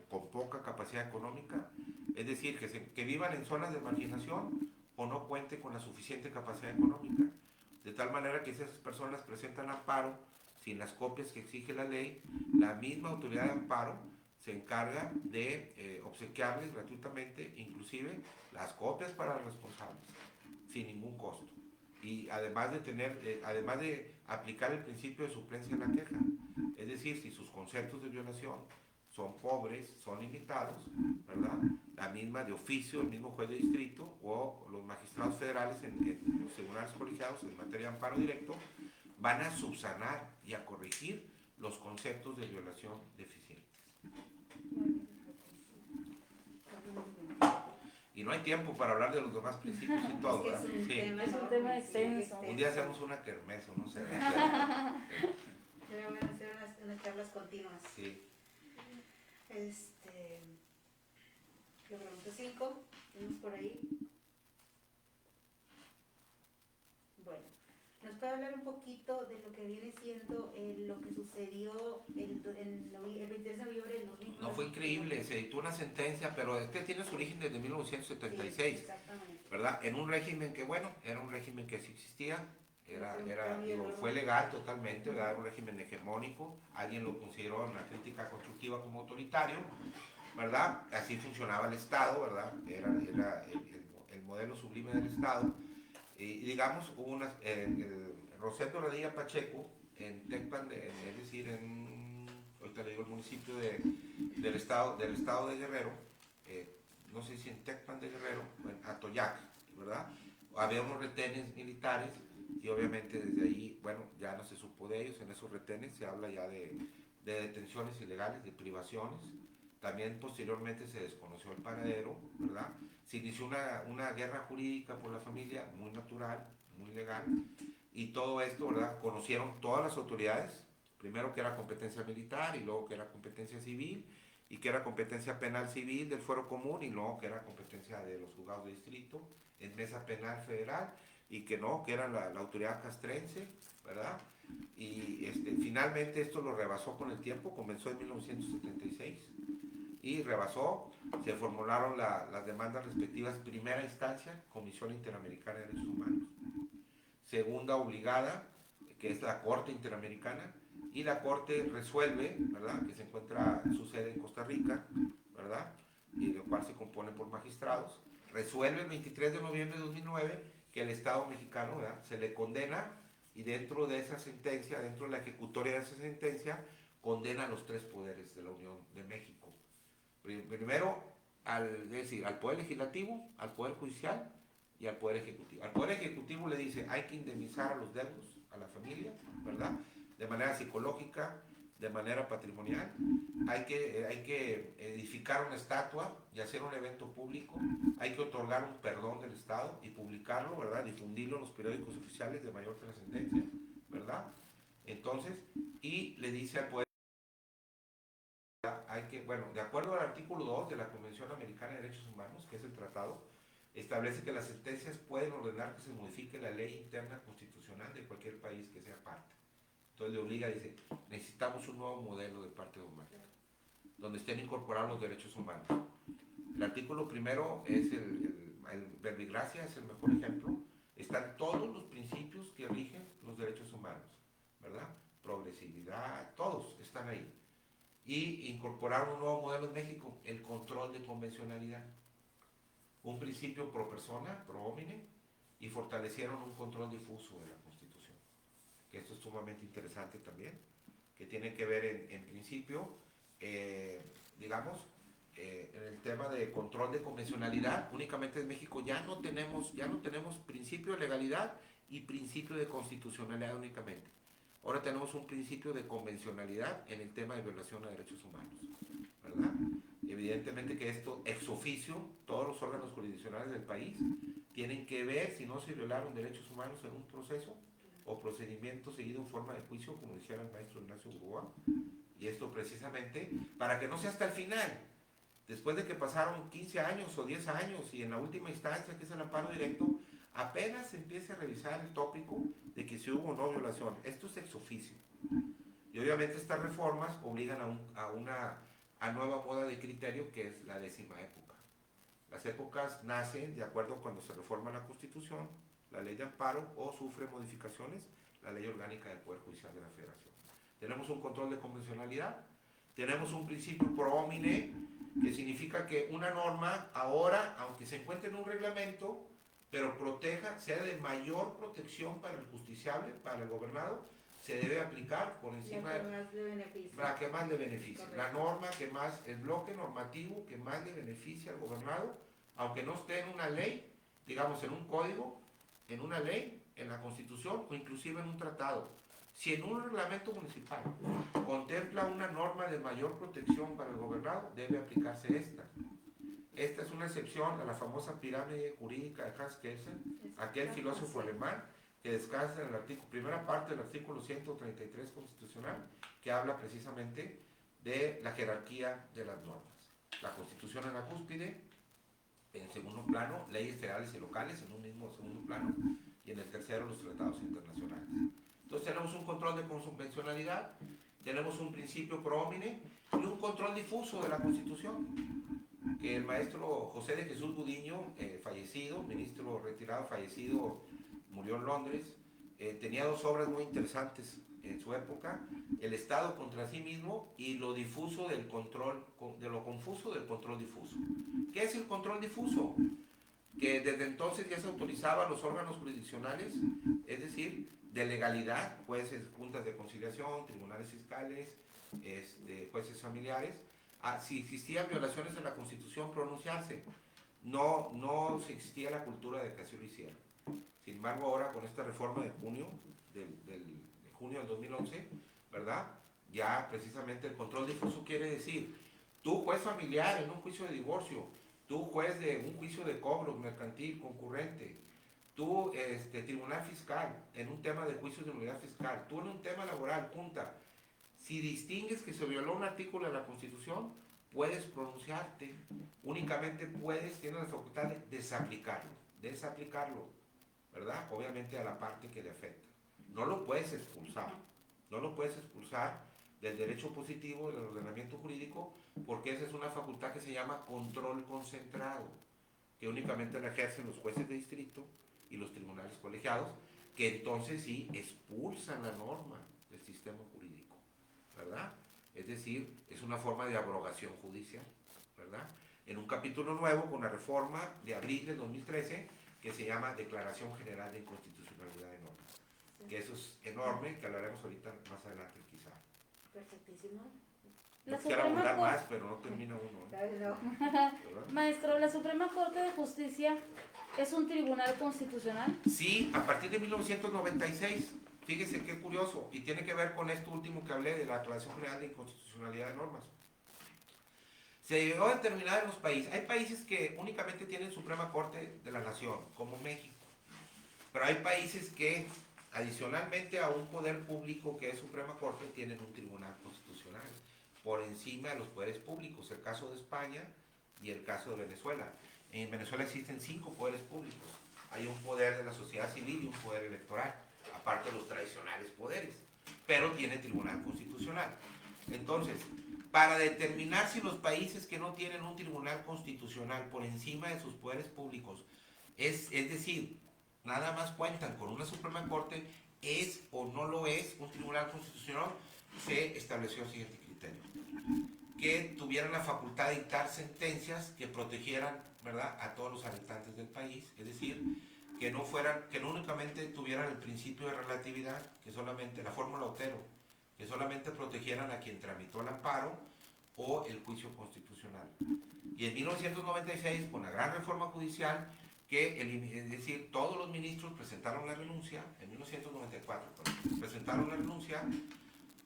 con poca capacidad económica, es decir, que vivan en zonas de marginación o no cuenten con la suficiente capacidad económica. De tal manera que si esas personas presentan amparo sin las copias que exige la ley, la misma autoridad de amparo se encarga de obsequiarles gratuitamente, inclusive las copias para los responsables, sin ningún costo. Y además de aplicar el principio de suplencia en la queja, es decir, si sus conceptos de violación son pobres, son limitados, ¿verdad? La misma de oficio, el mismo juez de distrito o los magistrados federales en los tribunales colegiados en materia de amparo directo van a subsanar y a corregir los conceptos de violación deficientes. Y no hay tiempo para hablar de los demás principios y todo, ¿verdad? Sí. Es un tema extenso. Un día hacemos una kermés, no sé. Debemos hacer unas charlas continuas. Sí. La pregunta 5, tenemos por ahí. Bueno, ¿nos puede hablar un poquito de lo que viene siendo lo que sucedió el 23 de noviembre del 2009? No, fue increíble, se dictó una sentencia, pero tiene su origen desde 1976, Sí, exactamente. ¿verdad? En un régimen que, bueno, era un régimen que sí existía, fue legal totalmente, ¿verdad? Era un régimen hegemónico, alguien lo consideró en una crítica constructiva como autoritario, ¿verdad? Así funcionaba el Estado, ¿verdad? Era el modelo sublime del Estado. Y digamos, hubo Rosendo Radilla Pacheco, en Tecpan, es decir, ahorita le digo el municipio del estado de Guerrero, no sé si en Tecpan de Guerrero, en Atoyac, ¿verdad? Había unos retenes militares y obviamente desde ahí, bueno, ya no se supo de ellos. En esos retenes se habla ya de detenciones ilegales, de privaciones. También posteriormente se desconoció el paradero, ¿verdad? Se inició una guerra jurídica por la familia, muy natural, muy legal, y todo esto, ¿verdad? Conocieron todas las autoridades, primero que era competencia militar, y luego que era competencia civil, y que era competencia penal civil del fuero común, y luego que era competencia de los juzgados de distrito, en mesa penal federal, y que era la autoridad castrense, ¿verdad? Y finalmente esto lo rebasó con el tiempo, comenzó en 1976, y rebasó, se formularon las demandas respectivas, primera instancia, Comisión Interamericana de Derechos Humanos, segunda obligada, que es la Corte Interamericana, y la Corte resuelve, ¿verdad?, que se encuentra su sede en Costa Rica, ¿verdad?, y de cual se compone por magistrados, resuelve el 23 de noviembre de 2009 que el Estado mexicano, ¿verdad?, se le condena, y dentro de esa sentencia, dentro de la ejecutoria de esa sentencia, condena a los tres poderes de la Unión de México. Primero, al Poder Legislativo, al Poder Judicial y al Poder Ejecutivo. Al Poder Ejecutivo le dice, hay que indemnizar a los deudos, a la familia, ¿verdad?, de manera psicológica, de manera patrimonial. Hay que edificar una estatua y hacer un evento público. Hay que otorgar un perdón del Estado y publicarlo, ¿verdad?, difundirlo en los periódicos oficiales de mayor trascendencia, ¿verdad? Entonces, y le dice al Poder, de acuerdo al artículo 2 de la Convención Americana de Derechos Humanos, que es el tratado, establece que las sentencias pueden ordenar que se modifique la ley interna constitucional de cualquier país que sea parte. Entonces le obliga, dice, necesitamos un nuevo modelo de parte de humanidad, donde estén incorporados los derechos humanos. El artículo primero es el verbigracia, es el mejor ejemplo. Están todos los principios que rigen los derechos humanos, ¿verdad? Progresividad, todos están ahí. Y incorporaron un nuevo modelo en México, el control de convencionalidad. Un principio pro persona, pro homine, y fortalecieron un control difuso de la Constitución. Que esto es sumamente interesante también, que tiene que ver en principio, digamos, en el tema de control de convencionalidad. Únicamente en México ya no tenemos principio de legalidad y principio de constitucionalidad únicamente. Ahora tenemos un principio de convencionalidad en el tema de violación a derechos humanos, ¿verdad? Evidentemente que esto, ex oficio, todos los órganos jurisdiccionales del país tienen que ver si no se violaron derechos humanos en un proceso o procedimiento seguido en forma de juicio, como dijera el maestro Ignacio Burgoa, y esto precisamente para que no sea hasta el final, después de que pasaron 15 años o 10 años y en la última instancia, que es el amparo directo, apenas se empiece a revisar el tópico de que si hubo o no violación. Esto es ex oficio. Y obviamente estas reformas obligan a una nueva moda de criterio, que es la 10ª época. Las épocas nacen de acuerdo cuando se reforma la Constitución, la ley de amparo, o sufre modificaciones la ley orgánica del Poder Judicial de la Federación. Tenemos un control de convencionalidad, tenemos un principio pro homine, que significa que una norma ahora, aunque se encuentre en un reglamento, pero proteja, sea de mayor protección para el justiciable, para el gobernado, se debe aplicar por encima de para que más le beneficie. Correcto. La norma que más, el bloque normativo que más le beneficia al gobernado, aunque no esté en una ley, digamos en un código, en una ley, en la Constitución o inclusive en un tratado. Si en un reglamento municipal contempla una norma de mayor protección para el gobernado, debe aplicarse esta. Esta es una excepción a la famosa pirámide jurídica de Hans Kelsen, aquel filósofo alemán que descansa en el artículo, primera parte del artículo 133 constitucional, que habla precisamente de la jerarquía de las normas. La Constitución en la cúspide, en segundo plano, leyes federales y locales en un mismo segundo plano, y en el tercero los tratados internacionales. Entonces tenemos un control de convencionalidad, tenemos un principio pro homine y un control difuso de la Constitución, que el maestro José de Jesús Gudiño, fallecido, ministro retirado, fallecido, murió en Londres, tenía dos obras muy interesantes en su época: El Estado contra sí mismo y lo difuso del control, de lo confuso del control difuso. ¿Qué es el control difuso? Que desde entonces ya se autorizaba a los órganos jurisdiccionales, es decir, de legalidad, jueces, juntas de conciliación, tribunales fiscales, jueces familiares, si existían violaciones de la Constitución, pronunciarse. No existía la cultura de que así lo hicieran. Sin embargo, ahora con esta reforma de junio, de junio del 2011, ¿verdad? Ya precisamente el control difuso quiere decir, tú juez familiar en un juicio de divorcio, tú juez de un juicio de cobros mercantil concurrente, tú tribunal fiscal en un tema de juicios de unidad fiscal, tú en un tema laboral, junta. Si distingues que se violó un artículo de la Constitución, puedes pronunciarte, únicamente tienes la facultad de desaplicarlo, ¿verdad? Obviamente a la parte que le afecta. No lo puedes expulsar del derecho positivo, del ordenamiento jurídico, porque esa es una facultad que se llama control concentrado, que únicamente la ejercen los jueces de distrito y los tribunales colegiados, que entonces sí expulsan la norma del sistema jurídico, ¿verdad? Es decir, es una forma de abrogación judicial, ¿verdad? En un capítulo nuevo con la reforma de abril del 2013, que se llama Declaración General de Inconstitucionalidad de Normas. Sí. Que eso es enorme, que hablaremos ahorita más adelante quizá. Perfectísimo. No quisiera abundar más, pero no termina uno. Maestro, ¿la Suprema Corte de Justicia es un tribunal constitucional? Sí, a partir de 1996. Fíjese qué curioso, y tiene que ver con esto último que hablé de la Declaración General de Inconstitucionalidad de Normas. Se llegó a determinar en los países, hay países que únicamente tienen Suprema Corte de la Nación, como México, pero hay países que adicionalmente a un poder público que es Suprema Corte, tienen un tribunal constitucional por encima de los poderes públicos, el caso de España y el caso de Venezuela. En Venezuela existen 5 poderes públicos. Hay un poder de la sociedad civil y un poder electoral, aparte de los tradicionales poderes, pero tiene tribunal constitucional. Entonces, para determinar si los países que no tienen un tribunal constitucional por encima de sus poderes públicos, es decir, nada más cuentan con una Suprema Corte, es o no lo es un tribunal constitucional, se estableció el siguiente criterio: que tuvieran la facultad de dictar sentencias que protegieran, ¿verdad?, a todos los habitantes del país, es decir, que no únicamente tuvieran el principio de relatividad, que solamente la fórmula Otero, que solamente protegieran a quien tramitó el amparo o el juicio constitucional. Y en 1996, con la gran reforma judicial, es decir, todos los ministros presentaron la renuncia, en 1994, presentaron la renuncia,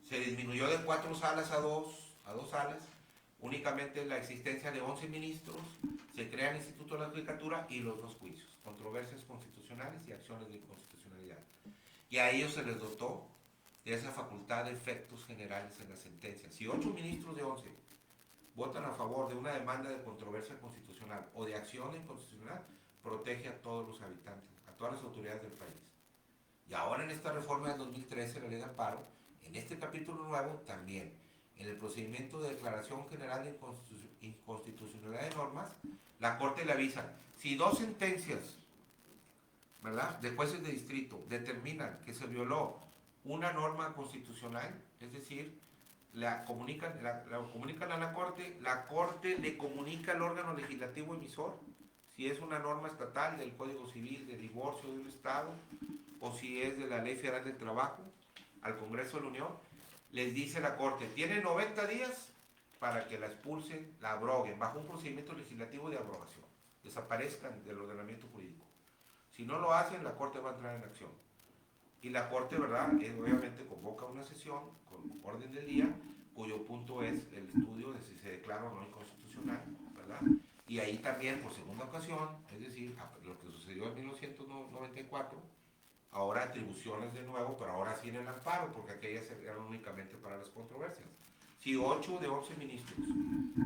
se disminuyó de 4 salas a 2 salas, únicamente la existencia de 11 ministros, se crea el Instituto de la Judicatura y los 2 juicios, controversias constitucionales y acciones de inconstitucionalidad. Y a ellos se les dotó de esa facultad de efectos generales en la sentencia. Si 8 ministros de 11 votan a favor de una demanda de controversia constitucional o de acción inconstitucional, protege a todos los habitantes, a todas las autoridades del país. Y ahora en esta reforma del 2013, la ley de amparo, en este capítulo nuevo también, en el procedimiento de declaración general de inconstitucionalidad de normas, la Corte le avisa: si 2 sentencias, ¿verdad?, de jueces de distrito determinan que se violó una norma constitucional, es decir, la comunican a la Corte le comunica al órgano legislativo emisor, si es una norma estatal del Código Civil, de divorcio de un Estado, o si es de la Ley Federal del Trabajo, al Congreso de la Unión, les dice la Corte: tiene 90 días para que la expulsen, la abroguen, bajo un procedimiento legislativo de abrogación, desaparezcan del ordenamiento jurídico. Si no lo hacen, la Corte va a entrar en acción. Y la Corte, ¿verdad?, obviamente convoca una sesión con orden del día, cuyo punto es el estudio de si se declara o no inconstitucional, ¿verdad? Y ahí también, por segunda ocasión, es decir, lo que sucedió en 1994, ahora atribuciones de nuevo, pero ahora sí en el amparo, porque aquellas eran únicamente para las controversias. Si 8 de 11 ministros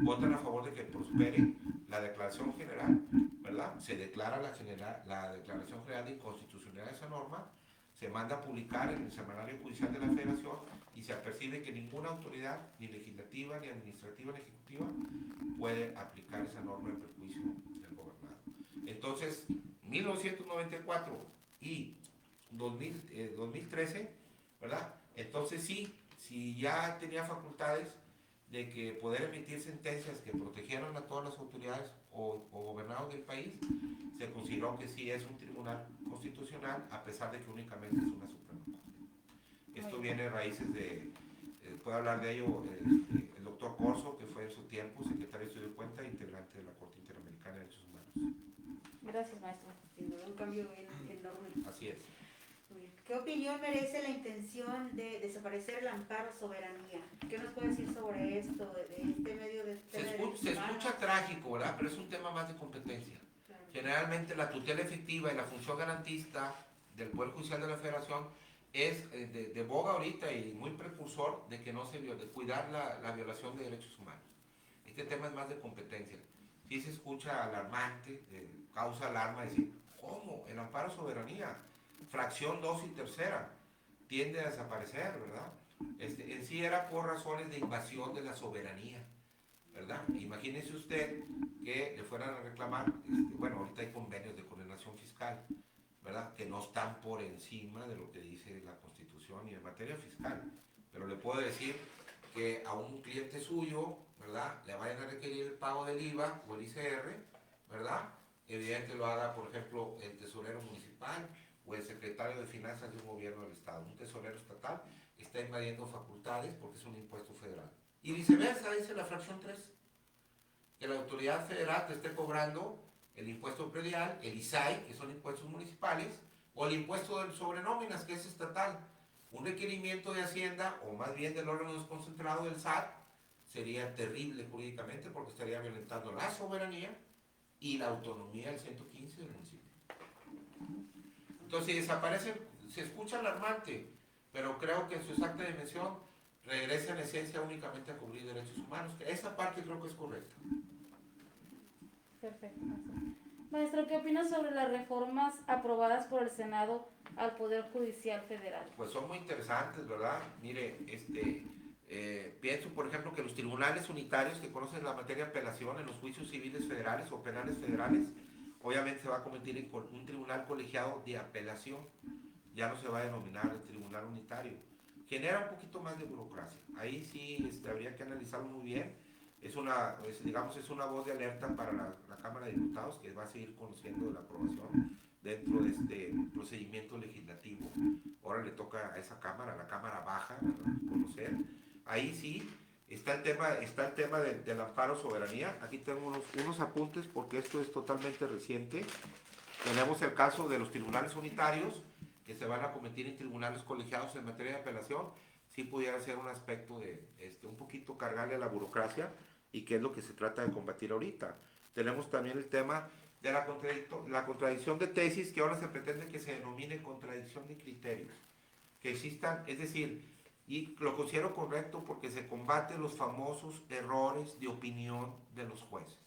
votan a favor de que prospere la declaración general, ¿verdad?, se declara la declaración general de inconstitucionalidad de esa norma, se manda a publicar en el Semanario Judicial de la Federación y se apercibe que ninguna autoridad, ni legislativa, ni administrativa, ni ejecutiva, puede aplicar esa norma en perjuicio del gobernado. Entonces, 1994 y 2013, ¿verdad? Entonces sí, si ya tenía facultades de que poder emitir sentencias que protegieran a todas las autoridades o gobernados del país, se consideró que sí es un tribunal constitucional, a pesar de que únicamente es una Suprema Corte. Esto viene de raíces puede hablar de ello el doctor Corso, que fue en su tiempo secretario de Estudio de Cuenta e integrante de la Corte Interamericana de Derechos Humanos. Gracias, maestro. Sin duda un cambio enorme. Así es. ¿Qué opinión merece la intención de desaparecer el amparo soberanía? ¿Qué nos puede decir sobre esto, de este medio de... Se escucha trágico, ¿verdad? Pero es un tema más de competencia. Claro. Generalmente la tutela efectiva y la función garantista del Poder Judicial de la Federación es de boga ahorita y muy precursor de que no se de cuidar la violación de derechos humanos. Este tema es más de competencia. Sí se escucha alarmante, causa alarma decir: ¿cómo? El amparo soberanía, fracción 2 y tercera, tiende a desaparecer, ¿verdad? En sí era por razones de invasión de la soberanía, ¿verdad? Imagínese usted que le fueran a reclamar, bueno, ahorita hay convenios de condenación fiscal, ¿verdad?, que no están por encima de lo que dice la Constitución y en materia fiscal, pero le puedo decir que a un cliente suyo, ¿verdad?, le vayan a requerir el pago del IVA o el ICR, ¿verdad?, evidente lo haga, por ejemplo, el tesorero municipal o el secretario de Finanzas de un gobierno del Estado. Un tesorero estatal está invadiendo facultades porque es un impuesto federal. Y viceversa, dice la fracción 3, que la autoridad federal te esté cobrando el impuesto predial, el ISAI, que son impuestos municipales, o el impuesto sobre nóminas, que es estatal. Un requerimiento de Hacienda, o más bien del órgano desconcentrado del SAT, sería terrible jurídicamente porque estaría violentando la soberanía y la autonomía del 115 del municipio. Entonces, si desaparece, se escucha alarmante, pero creo que en su exacta dimensión regresa en esencia únicamente a cubrir derechos humanos. Esa parte creo que es correcta. Perfecto. Maestro, ¿qué opina sobre las reformas aprobadas por el Senado al Poder Judicial Federal? Pues son muy interesantes, ¿verdad? Mire, pienso, por ejemplo, que los tribunales unitarios que conocen la materia de apelación en los juicios civiles federales o penales federales, obviamente se va a convertir en un tribunal colegiado de apelación. Ya no se va a denominar el tribunal unitario. Genera un poquito más de burocracia. Ahí sí habría que analizarlo muy bien. Digamos, es una voz de alerta para la Cámara de Diputados, que va a seguir conociendo la aprobación dentro de este procedimiento legislativo. Ahora le toca a esa Cámara, a la Cámara Baja, ¿verdad?, conocer. Ahí sí está el tema del amparo soberanía. Aquí tengo unos apuntes porque esto es totalmente reciente. Tenemos el caso de los tribunales unitarios que se van a convertir en tribunales colegiados en materia de apelación. Sí pudiera ser un aspecto de un poquito cargarle a la burocracia, y que es lo que se trata de combatir ahorita. Tenemos también el tema de la contradicción de tesis, que ahora se pretende que se denomine contradicción de criterios. Que existan, es decir, y lo considero correcto porque se combaten los famosos errores de opinión de los jueces.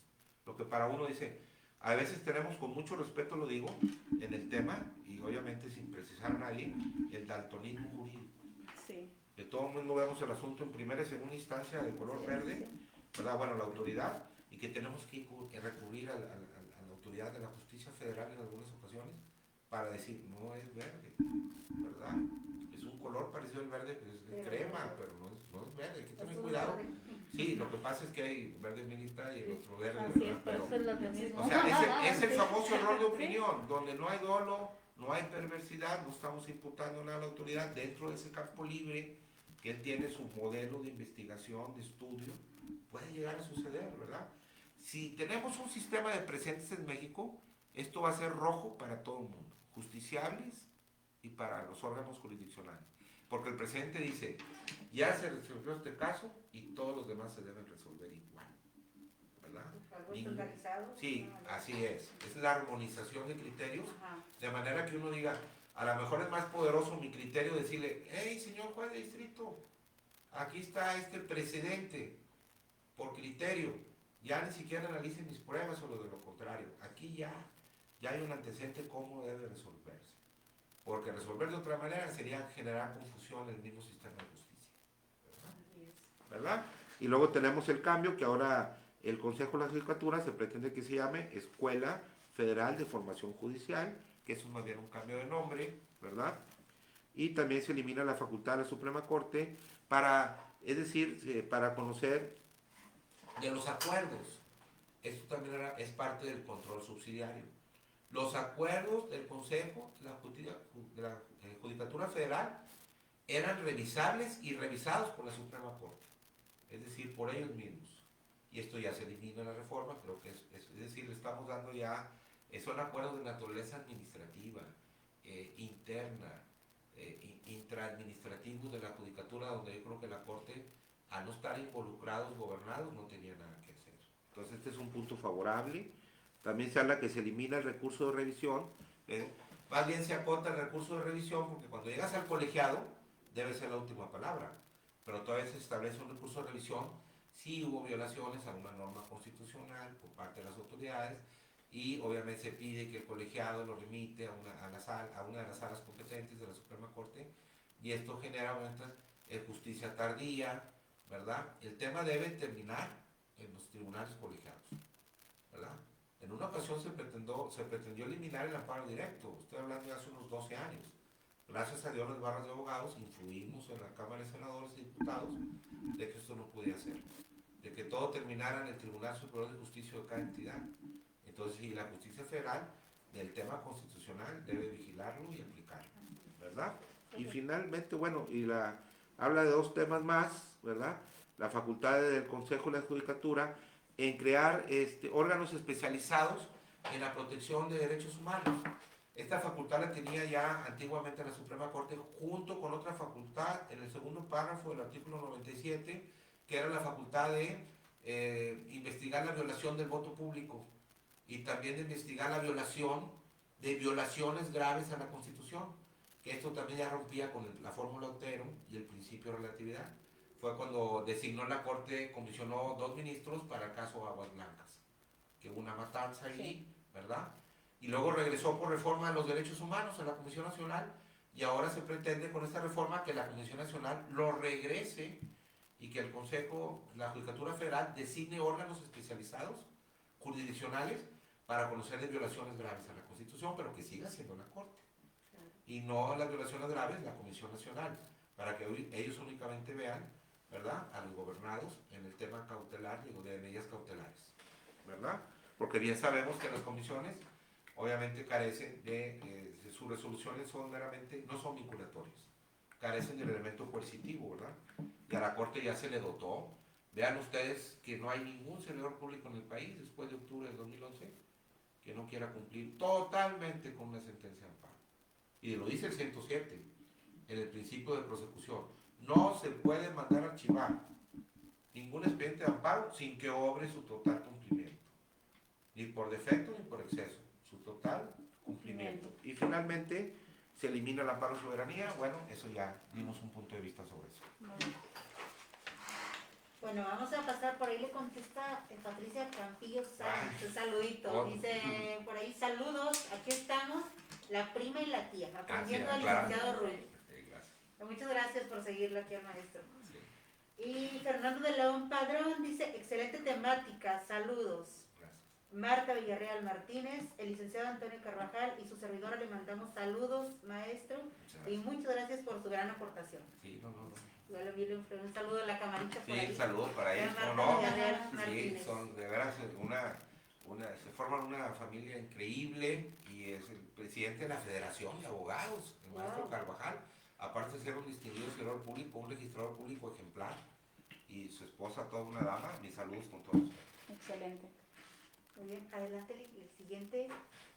Lo que para uno dice, a veces tenemos, con mucho respeto lo digo, en el tema, y obviamente sin precisar a nadie, el daltonismo jurídico. Sí. Que todo el mundo vemos el asunto en primera y segunda instancia de color verde, ¿verdad? Bueno, la autoridad, y que tenemos que recurrir a la autoridad de la justicia federal en algunas ocasiones para decir, no es verde, ¿verdad? Es un color parecido al verde, es crema, pero no es verde, hay que tener cuidado. Sí, lo que pasa es que hay verde militar y el otro verde, Así es, ¿verdad? pero eso es lo mismo. O sea, es el famoso error de opinión, donde no hay dolo, no hay perversidad, no estamos imputando nada a la autoridad dentro de ese campo libre que él tiene su modelo de investigación, de estudio. Puede llegar a suceder, ¿verdad? Si tenemos un sistema de presentes en México, esto va a ser rojo para todo el mundo, justiciables y para los órganos jurisdiccionales. Porque el presidente dice, ya se resolvió este caso y todos los demás se deben resolver igual, ¿verdad? Algo estandarizado. Sí, así es. Es la armonización de criterios, de manera que uno diga, a lo mejor es más poderoso mi criterio decirle, hey, señor juez de distrito, aquí está este precedente, por criterio, ya ni siquiera analicen mis pruebas o lo de lo contrario, aquí ya hay un antecedente cómo debe resolverse, porque resolver de otra manera sería generar confusión en el mismo sistema de justicia, ¿verdad? Y luego tenemos el cambio que ahora el Consejo de la Judicatura se pretende que se llame Escuela Federal de Formación Judicial, que eso es más bien un cambio de nombre, ¿verdad? Y también se elimina la facultad de la Suprema Corte para conocer de los acuerdos. Esto también es parte del control subsidiario. Los acuerdos del Consejo de la Judicatura Federal eran revisables y revisados por la Suprema Corte, es decir, por ellos mismos. Y esto ya se elimina en la reforma, creo que es decir, le estamos dando ya, son acuerdos de naturaleza administrativa, interna, intraadministrativos de la Judicatura, donde yo creo que la Corte, al no estar involucrados, gobernados, no tenía nada que hacer. Entonces este es un punto favorable. También se habla que se elimina el recurso de revisión, más bien se acota el recurso de revisión, porque cuando llegas al colegiado, debe ser la última palabra, pero todavía se establece un recurso de revisión si hubo violaciones a una norma constitucional por parte de las autoridades, y obviamente se pide que el colegiado lo remite a una de las salas competentes de la Suprema Corte, y esto genera obviamente justicia tardía, ¿verdad? El tema debe terminar en los tribunales colegiados, ¿verdad? En una ocasión se pretendió eliminar el amparo directo, estoy hablando de hace unos 12 años. Gracias a Dios las barras de abogados influimos en la Cámara de Senadores y Diputados de que esto no podía ser, de que todo terminara en el Tribunal Superior de Justicia de cada entidad. Entonces, y la justicia federal del tema constitucional debe vigilarlo y aplicarlo, ¿verdad? Y finalmente, bueno, habla de dos temas más, ¿verdad? La facultad del Consejo de la Judicatura en crear órganos especializados en la protección de derechos humanos. Esta facultad la tenía ya antiguamente la Suprema Corte junto con otra facultad en el segundo párrafo del artículo 97, que era la facultad de investigar la violación del voto público y también de investigar la violación de violaciones graves a la Constitución, que esto también ya rompía con la fórmula Otero y el principio de relatividad. Fue cuando designó la Corte, comisionó 2 ministros para el caso Aguas Blancas, que hubo una matanza ahí, Sí. ¿verdad? Y luego regresó por reforma de los derechos humanos a la Comisión Nacional y ahora se pretende con esta reforma que la Comisión Nacional lo regrese y que el Consejo, la Judicatura Federal, designe órganos especializados, jurisdiccionales, para conocer de violaciones graves a la Constitución, pero que siga siendo la Corte. Y no las violaciones graves, la Comisión Nacional, para que ellos únicamente vean, ¿verdad?, a los gobernados en el tema cautelar, digo, de medidas cautelares, ¿verdad? Porque bien sabemos que las comisiones obviamente carecen sus resoluciones son meramente, no son vinculatorias, carecen del elemento coercitivo, ¿verdad? Y a la Corte ya se le dotó. Vean ustedes que no hay ningún servidor público en el país después de octubre del 2011 que no quiera cumplir totalmente con una sentencia de amparo. Y lo dice el 107, en el principio de prosecución. No se puede mandar a archivar ningún expediente de amparo sin que obre su total cumplimiento. Ni por defecto ni por exceso. Su total cumplimiento. Y finalmente se elimina el amparo de soberanía. Bueno, eso ya dimos un punto de vista sobre eso. Bueno, vamos a pasar por ahí, le contesta Patricia Campillo Sáenz, un saludito. Dice por ahí, saludos, aquí estamos, la prima y la tía, aprendiendo al licenciado Ruiz. Muchas gracias por seguirlo aquí al maestro. Sí. Y Fernando de León Padrón dice, excelente temática, saludos. Gracias. Marta Villarreal Martínez, el licenciado Antonio Carvajal y su servidora le mandamos saludos, maestro, y muchas gracias por su gran aportación. Sí, no. Igual envío un saludo a la camarita por ahí. Sí, saludos para ellos, ¿cómo no? Sí, son de veras se forman una familia increíble y es el presidente de la Federación de Abogados, el maestro Carvajal, aparte de ser un distinguido servidor público, un registrador público ejemplar, y su esposa, toda una dama. Mis saludos con todos. Excelente. Muy bien, adelante el siguiente.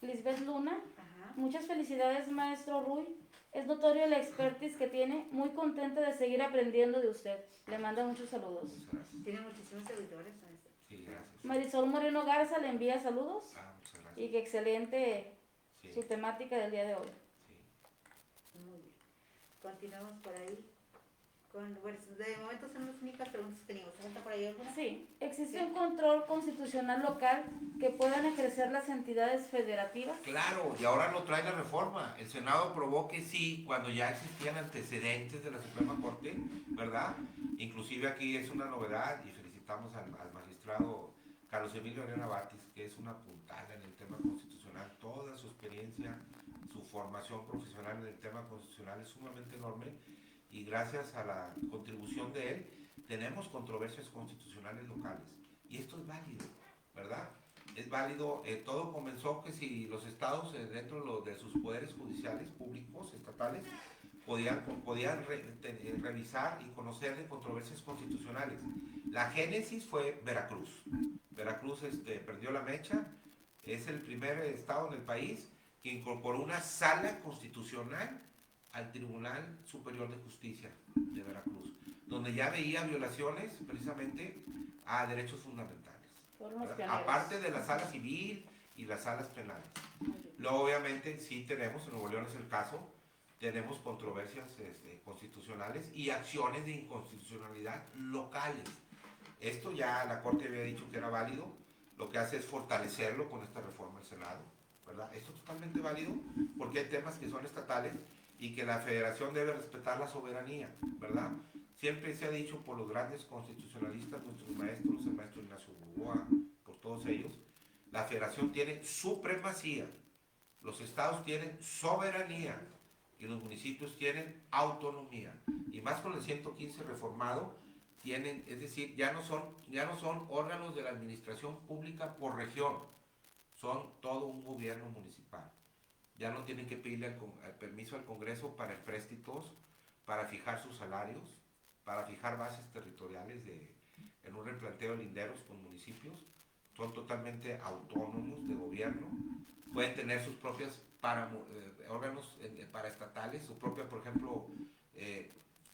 Lisbeth Luna, Ajá. muchas felicidades, maestro Ruy. Es notorio la expertise que tiene, muy contenta de seguir aprendiendo de usted. Le manda muchos saludos. Muchas gracias. Tiene muchísimos seguidores, maestro. Sí, gracias. Marisol Moreno Garza le envía saludos Muchas gracias. y que excelente Sí, su temática del día de hoy. sí. Muy bien. Continuamos por ahí. Bueno, de momento son las únicas preguntas que teníamos. ¿Falta por ahí alguna? Sí, ¿existe un control constitucional local que puedan ejercer las entidades federativas? Claro, y ahora lo trae la reforma. El Senado aprobó que sí, cuando ya existían antecedentes de la Suprema Corte, ¿verdad? Inclusive aquí es una novedad y felicitamos al magistrado Carlos Emilio Arena Batis, que es una puntada en el tema constitucional. Toda su experiencia, su formación profesional en el tema constitucional es sumamente enorme y gracias a la contribución de él tenemos controversias constitucionales locales. Y esto es válido, ¿verdad? Es válido, todo comenzó que si los estados dentro de sus poderes judiciales públicos, estatales, podían revisar y conocer de controversias constitucionales. La génesis fue Veracruz. Veracruz prendió la mecha, es el primer estado en el país que incorporó una sala constitucional al Tribunal Superior de Justicia de Veracruz, donde ya veía violaciones precisamente a derechos fundamentales. Aparte de la sala civil y las salas penales. Luego obviamente sí tenemos, en Nuevo León es el caso, tenemos controversias constitucionales y acciones de inconstitucionalidad locales. Esto ya la Corte había dicho que era válido, lo que hace es fortalecerlo con esta reforma del Senado, ¿verdad? Esto es totalmente válido porque hay temas que son estatales y que la Federación debe respetar la soberanía, ¿verdad? Siempre se ha dicho por los grandes constitucionalistas, nuestros maestros, el maestro Ignacio Burgoa, por todos ellos, la Federación tiene supremacía, los estados tienen soberanía y los municipios tienen autonomía. Y más con el 115 reformado, tienen, es decir, ya no son órganos de la administración pública por región, son todo un gobierno municipal. Ya no tienen que pedirle permiso al Congreso para empréstitos, para fijar sus salarios, para fijar bases territoriales en un replanteo de linderos con municipios. Son totalmente autónomos de gobierno. Pueden tener sus propios órganos paraestatales, su propia, por ejemplo,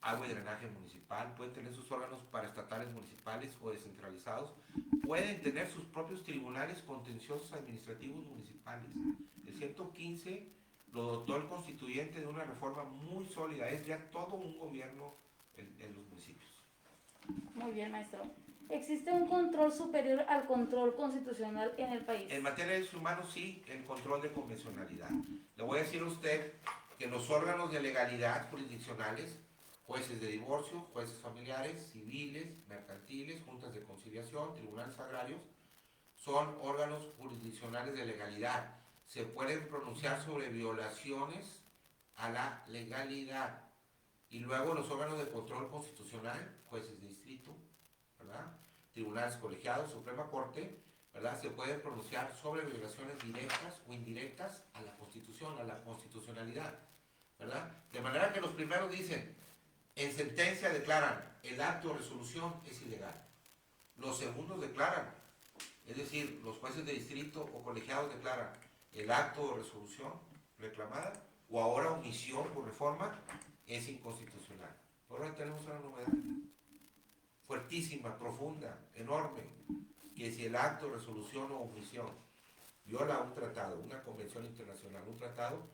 agua y drenaje municipal. Pueden tener sus órganos paraestatales municipales o descentralizados. Pueden tener sus propios tribunales contenciosos administrativos municipales. El 115 lo dotó el constituyente de una reforma muy sólida. Es ya todo un gobierno en los municipios. Muy bien, maestro. ¿Existe un control superior al control constitucional en el país? En materia de derechos humanos, sí, el control de convencionalidad. Le voy a decir a usted que los órganos de legalidad jurisdiccionales, jueces de divorcio, jueces familiares, civiles, mercantiles, juntas de conciliación, tribunales agrarios, son órganos jurisdiccionales de legalidad. Se pueden pronunciar sobre violaciones a la legalidad. Y luego los órganos de control constitucional, jueces de distrito, ¿verdad? Tribunales colegiados, Suprema Corte, ¿verdad? Se pueden pronunciar sobre violaciones directas o indirectas a la Constitución, a la constitucionalidad, ¿verdad? De manera que los primeros dicen, en sentencia declaran, el acto de resolución es ilegal. Los segundos declaran, es decir, los jueces de distrito o colegiados declaran, el acto de resolución reclamada o ahora omisión por reforma es inconstitucional. Ahora tenemos una novedad fuertísima, profunda, enorme, que si el acto, resolución o omisión viola un tratado, una convención internacional, un tratado,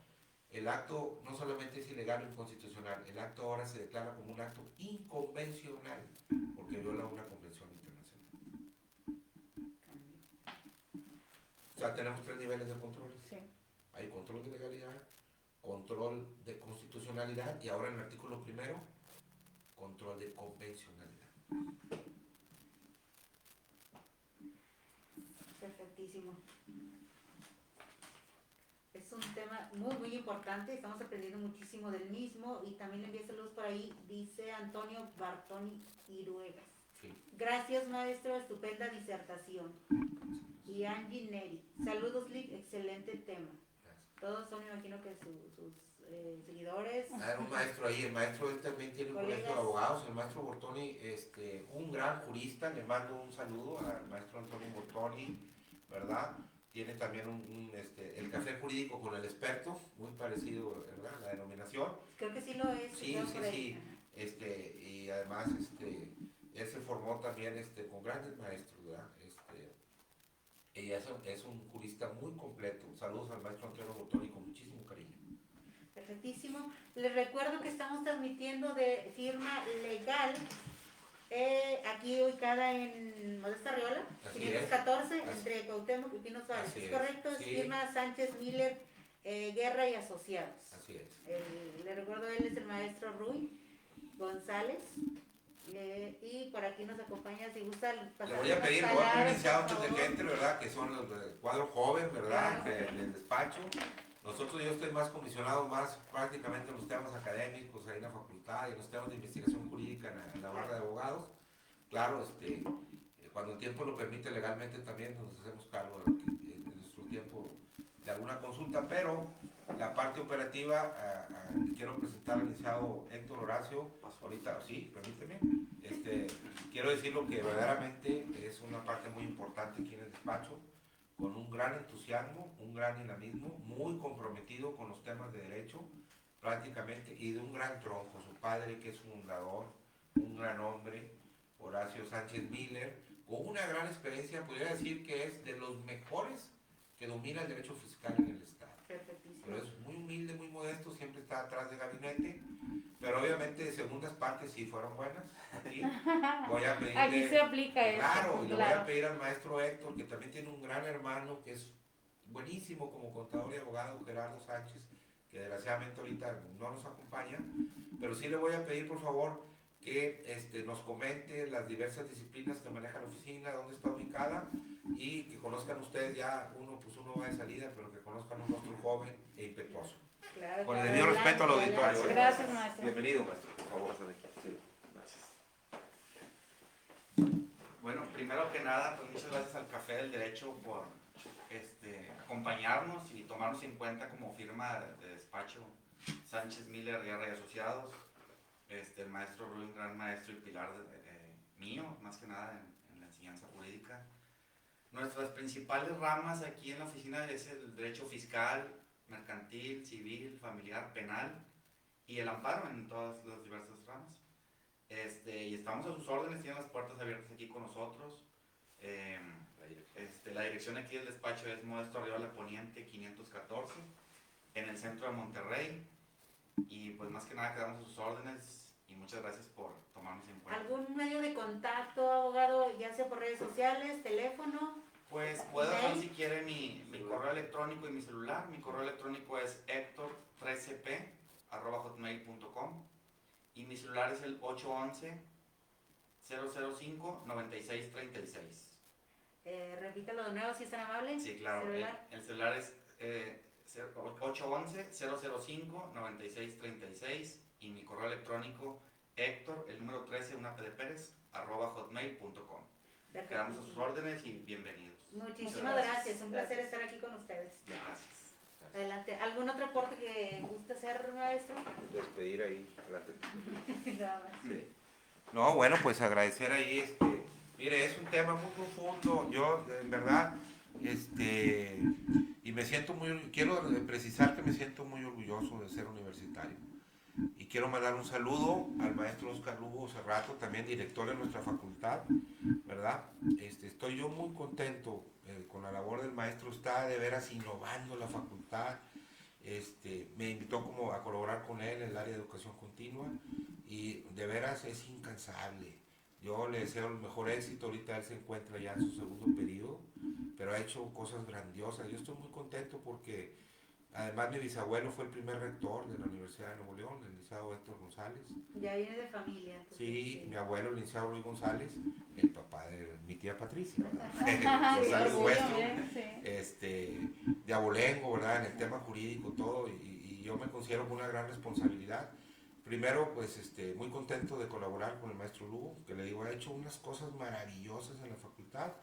el acto no solamente es ilegal o inconstitucional, el acto ahora se declara como un acto inconvencional, porque viola una convención internacional. O sea, tenemos 3 niveles de control. Sí. Hay control de legalidad, control de constitucionalidad y ahora en el artículo primero, control de convencionalidad. Perfectísimo. Es un tema muy, muy importante, estamos aprendiendo muchísimo del mismo y también le envío saludos por ahí, dice Antonio Bartoni Iruegas. Sí. Gracias maestro, estupenda disertación. Y Angie Neri, saludos Lick, excelente tema. Gracias. Todos son, me imagino que sus seguidores. Hay un maestro ahí, el maestro él también tiene un colegio de abogados, el maestro Bortoni, un gran jurista, le mando un saludo al maestro Antonio Bortoni, ¿verdad? Tiene también el café jurídico con el experto, muy parecido, ¿verdad? La denominación. Creo que sí lo es. Sí, sí, sí. Y además, él se formó también con grandes maestros, ¿verdad? Y es un jurista muy completo. Saludos al maestro Antonio Bortoni con muchísimo cariño. Perfectísimo. Les recuerdo que estamos transmitiendo de firma legal, aquí ubicada en Modesta Arriola, Así 514, es. entre Cuauhtémoc y Pino Suárez. Así ¿Es es. correcto? Es Sí. firma Sánchez Miller, Guerra y Asociados. Así es. Le recuerdo, él es el maestro Rui González. Y por aquí nos acompaña, si gusta pasar. Le voy a pedir, voy a pedir iniciado antes de que entre, ¿verdad? Que son los del cuadro joven, ¿verdad? Claro. Del despacho. Nosotros, yo estoy más comisionado, más prácticamente en los temas académicos, ahí en la facultad, y en los temas de investigación jurídica en la barra de abogados. Claro, cuando el tiempo lo permite legalmente también nos hacemos cargo de nuestro tiempo de alguna consulta, pero la parte operativa, quiero presentar al licenciado Héctor Horacio, ahorita, sí, permíteme, quiero decirlo que verdaderamente es una parte muy importante aquí en el despacho, con un gran entusiasmo, un gran dinamismo, muy comprometido con los temas de derecho, prácticamente, y de un gran tronco, su padre que es un fundador, un gran hombre, Horacio Sánchez Miller, con una gran experiencia, podría decir que es de los mejores que domina el derecho fiscal en el Estado. Perfectísimo. Pero es muy humilde, muy modesto, siempre está atrás del gabinete, pero obviamente segundas partes sí fueron buenas. Aquí voy a pedirle, Aquí se aplica eso. claro, y le voy a Claro. pedir al maestro Héctor, que también tiene un gran hermano que es buenísimo como contador y abogado, Gerardo Sánchez, que desgraciadamente ahorita no nos acompaña, pero sí le voy a pedir por favor que nos comente las diversas disciplinas que maneja la oficina, dónde está ubicada, y que conozcan ustedes ya, uno va de salida, pero que conozcan un rostro joven e impetuoso. Claro, Con el claro. debido respeto al Adelante, auditorio. adelante. Gracias, maestro. Bienvenido, maestro, por favor. Sí, gracias. Bueno, primero que nada, pues muchas gracias al Café del Derecho por acompañarnos y tomarnos en cuenta como firma de despacho Sánchez Miller, Guerra y Asociados. El maestro Rui, un gran maestro y pilar mío, más que nada en la enseñanza jurídica. Nuestras principales ramas aquí en la oficina es el derecho fiscal, mercantil, civil, familiar, penal y el amparo en todas las diversas ramas. Y estamos a sus órdenes, tienen las puertas abiertas aquí con nosotros. La dirección aquí del despacho es Modesto Arriola Poniente 514, en el centro de Monterrey. Y pues más que nada quedamos a sus órdenes y muchas gracias por tomar tomarnos en cuenta. ¿Algún medio de contacto, abogado, ya sea por redes sociales, teléfono? Pues puedo dar ¿Ok? si quiere mi correo electrónico y mi celular. Mi correo electrónico es hector13p@hotmail.com y mi celular es el 811-005-9636. Repítalo de nuevo si es tan amable. Sí, claro. Celular. El celular es 811-005-9636 y mi correo electrónico Héctor, el número 13, una P de Pérez, @hotmail.com. Perfecto. Quedamos a sus órdenes y bienvenidos. Muchísimas gracias. Un placer estar aquí con ustedes. Gracias. Adelante. ¿Algún otro aporte que guste hacer, maestro? Despedir ahí. Adelante. Nada más. Sí. No, bueno, pues agradecer ahí, mire, es un tema muy profundo, yo en verdad, y me siento quiero precisar que me siento muy orgulloso de ser universitario. Y quiero mandar un saludo al maestro Oscar Lugo Cerrato, también director de nuestra facultad, ¿verdad? Estoy yo muy contento con la labor del maestro, está de veras innovando la facultad. Me invitó como a colaborar con él en el área de educación continua y de veras es incansable. Yo le deseo el mejor éxito, ahorita él se encuentra ya en su segundo periodo, pero ha hecho cosas grandiosas. Yo estoy muy contento porque además mi bisabuelo fue el primer rector de la Universidad de Nuevo León, el licenciado Héctor González. Ya viene de familia. Entonces, Sí, mi abuelo, el licenciado Luis González, el papá de mi tía Patricia, ¿verdad? Sí, González orgullo, Hueso, sí. de abolengo, ¿verdad? En el tema jurídico, todo, y yo me considero con una gran responsabilidad. Primero, pues muy contento de colaborar con el maestro Lugo, que le digo, ha hecho unas cosas maravillosas en la facultad.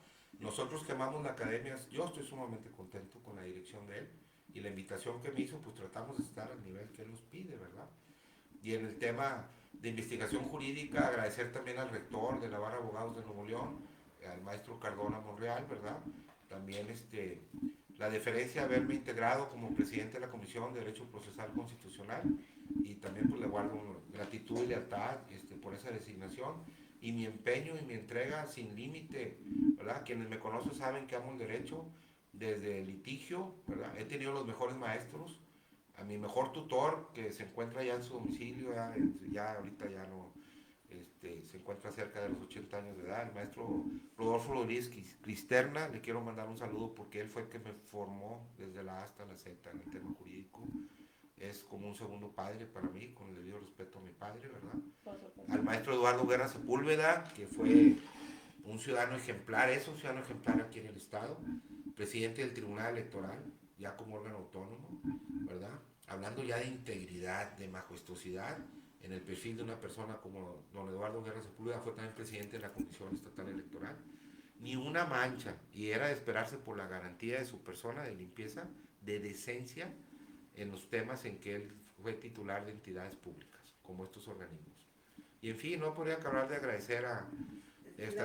Nosotros que amamos la academia, yo estoy sumamente contento con la dirección de él, y la invitación que me hizo, pues tratamos de estar al nivel que él nos pide, ¿verdad? Y en el tema de investigación jurídica, agradecer también al rector de la Barra de Abogados de Nuevo León, al maestro Cardona Monreal, ¿verdad? También la deferencia de haberme integrado como presidente de la Comisión de Derecho Procesal Constitucional, y también pues le guardo gratitud y lealtad por esa designación, y mi empeño y mi entrega sin límite, ¿verdad? Quienes me conocen saben que amo el derecho desde el litigio, ¿verdad? He tenido los mejores maestros, a mi mejor tutor que se encuentra ya en su domicilio, ya ahorita ya no, se encuentra cerca de los 80 años de edad, el maestro Rodolfo Rodríguez Cristerna, le quiero mandar un saludo porque él fue el que me formó desde la A hasta la Z en el tema jurídico. Es como un segundo padre para mí, con el debido respeto a mi padre, ¿verdad? Al maestro Eduardo Guerra Sepúlveda, que fue un ciudadano ejemplar, es un ciudadano ejemplar aquí en el estado, presidente del Tribunal Electoral, ya como órgano autónomo, ¿verdad? Hablando ya de integridad, de majestuosidad, en el perfil de una persona como don Eduardo Guerra Sepúlveda, fue también presidente de la Comisión Estatal Electoral. Ni una mancha, y era de esperarse por la garantía de su persona, de limpieza, de decencia, en los temas en que él fue titular de entidades públicas, como estos organismos. Y en fin, no podría acabar de agradecer a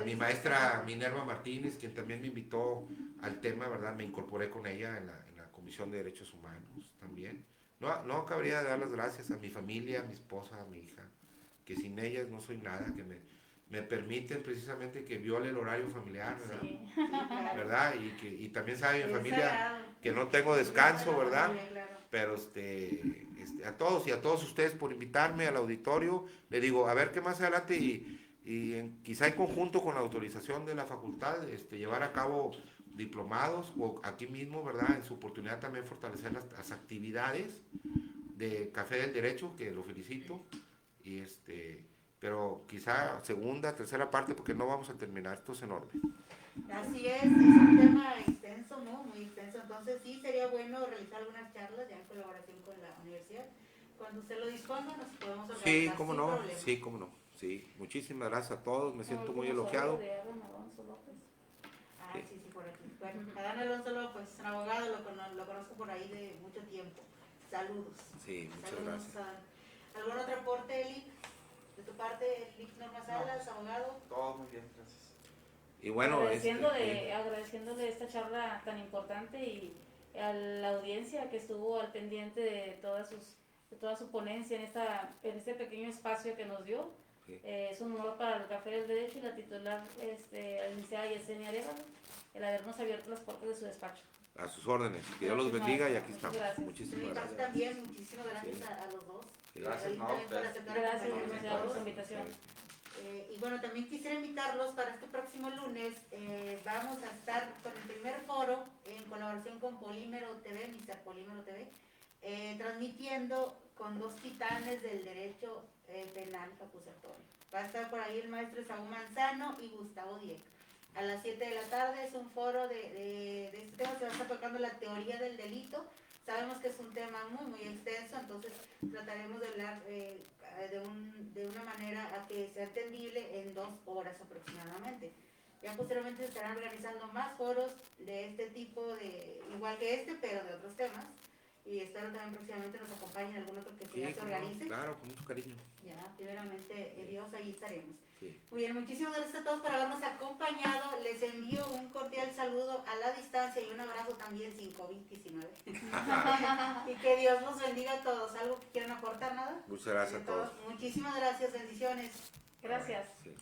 mi maestra Minerva Martínez, quien también me invitó al tema, ¿verdad? Me incorporé con ella en la Comisión de Derechos Humanos también. No cabría de dar las gracias a mi familia, a mi esposa, a mi hija, que sin ellas no soy nada, que me permiten precisamente que viole el horario familiar, ¿verdad? Sí. ¿Verdad? Y también sabe mi Es familia sagrado. que no tengo descanso, ¿verdad? Familia, claro. Pero a todos y a todos ustedes por invitarme al auditorio, le digo, a ver qué más adelante quizá en conjunto con la autorización de la facultad, llevar a cabo diplomados o aquí mismo, ¿verdad? En su oportunidad también fortalecer las actividades de Café del Derecho, que lo felicito, pero quizá segunda, tercera parte, porque no vamos a terminar, esto es enorme. Así es un tema extenso, ¿no? Muy extenso. Entonces sí sería bueno realizar algunas charlas ya en colaboración con la universidad. Cuando usted lo disponga, nos podemos organizar. Sí, cómo sin no, problema. sí, cómo no. Sí, muchísimas gracias a todos, me siento muy Como elogiado. saludo de Adán Alonso López. Ah, sí, por aquí. Bueno, Adán Alonso López, un abogado, lo conozco por ahí de mucho tiempo. Saludos. Sí, muchas Saludos, gracias. Adán. ¿Algún otro aporte, Eli? De tu parte, Lic Norma Salas, abogado. Todo muy bien, gracias. Y bueno, agradeciéndole esta charla tan importante y a la audiencia que estuvo al pendiente de toda su ponencia en este pequeño espacio que nos dio. Sí. Es un honor para el Café del Derecho y la titular, la licenciada Yesenia Arevalo, el habernos abierto las puertas de su despacho. a sus órdenes, que Dios los bendiga y aquí Muchas estamos. gracias. Muchísimas Sí, gracias. también, muchísimas gracias Sí. a los dos. Sí. Gracias, Ahí no, también por ustedes. aceptar Gracias, acompañarnos. licenciada, por su invitación. Sí. Y bueno, también quisiera invitarlos para este próximo lunes. Vamos a estar con el primer foro en colaboración con Polímero TV, Mr. Polímero TV, transmitiendo con dos titanes del derecho penal acusatorio. Va a estar por ahí el maestro Saúl Manzano y Gustavo Dieck. A las 7 de la tarde es un foro de este tema, se va a estar tocando la teoría del delito. Sabemos que es un tema muy extenso, entonces trataremos de hablar de una manera a que sea entendible en 2 horas aproximadamente. Ya posteriormente se estarán organizando más foros de este tipo, igual que este, pero de otros temas. Y espero también próximamente nos acompañen algún otro que Sí, ya se organice. claro, con mucho cariño. Ya, primeramente Dios, ahí estaremos. Sí. Muy bien, muchísimas gracias a todos por habernos acompañado. Les envío un cordial saludo a la distancia y un abrazo también sin COVID-19. Y que Dios los bendiga a todos. ¿Algo que quieran aportar, nada? Muchas gracias a todos. Muchísimas gracias, bendiciones. Gracias. Sí.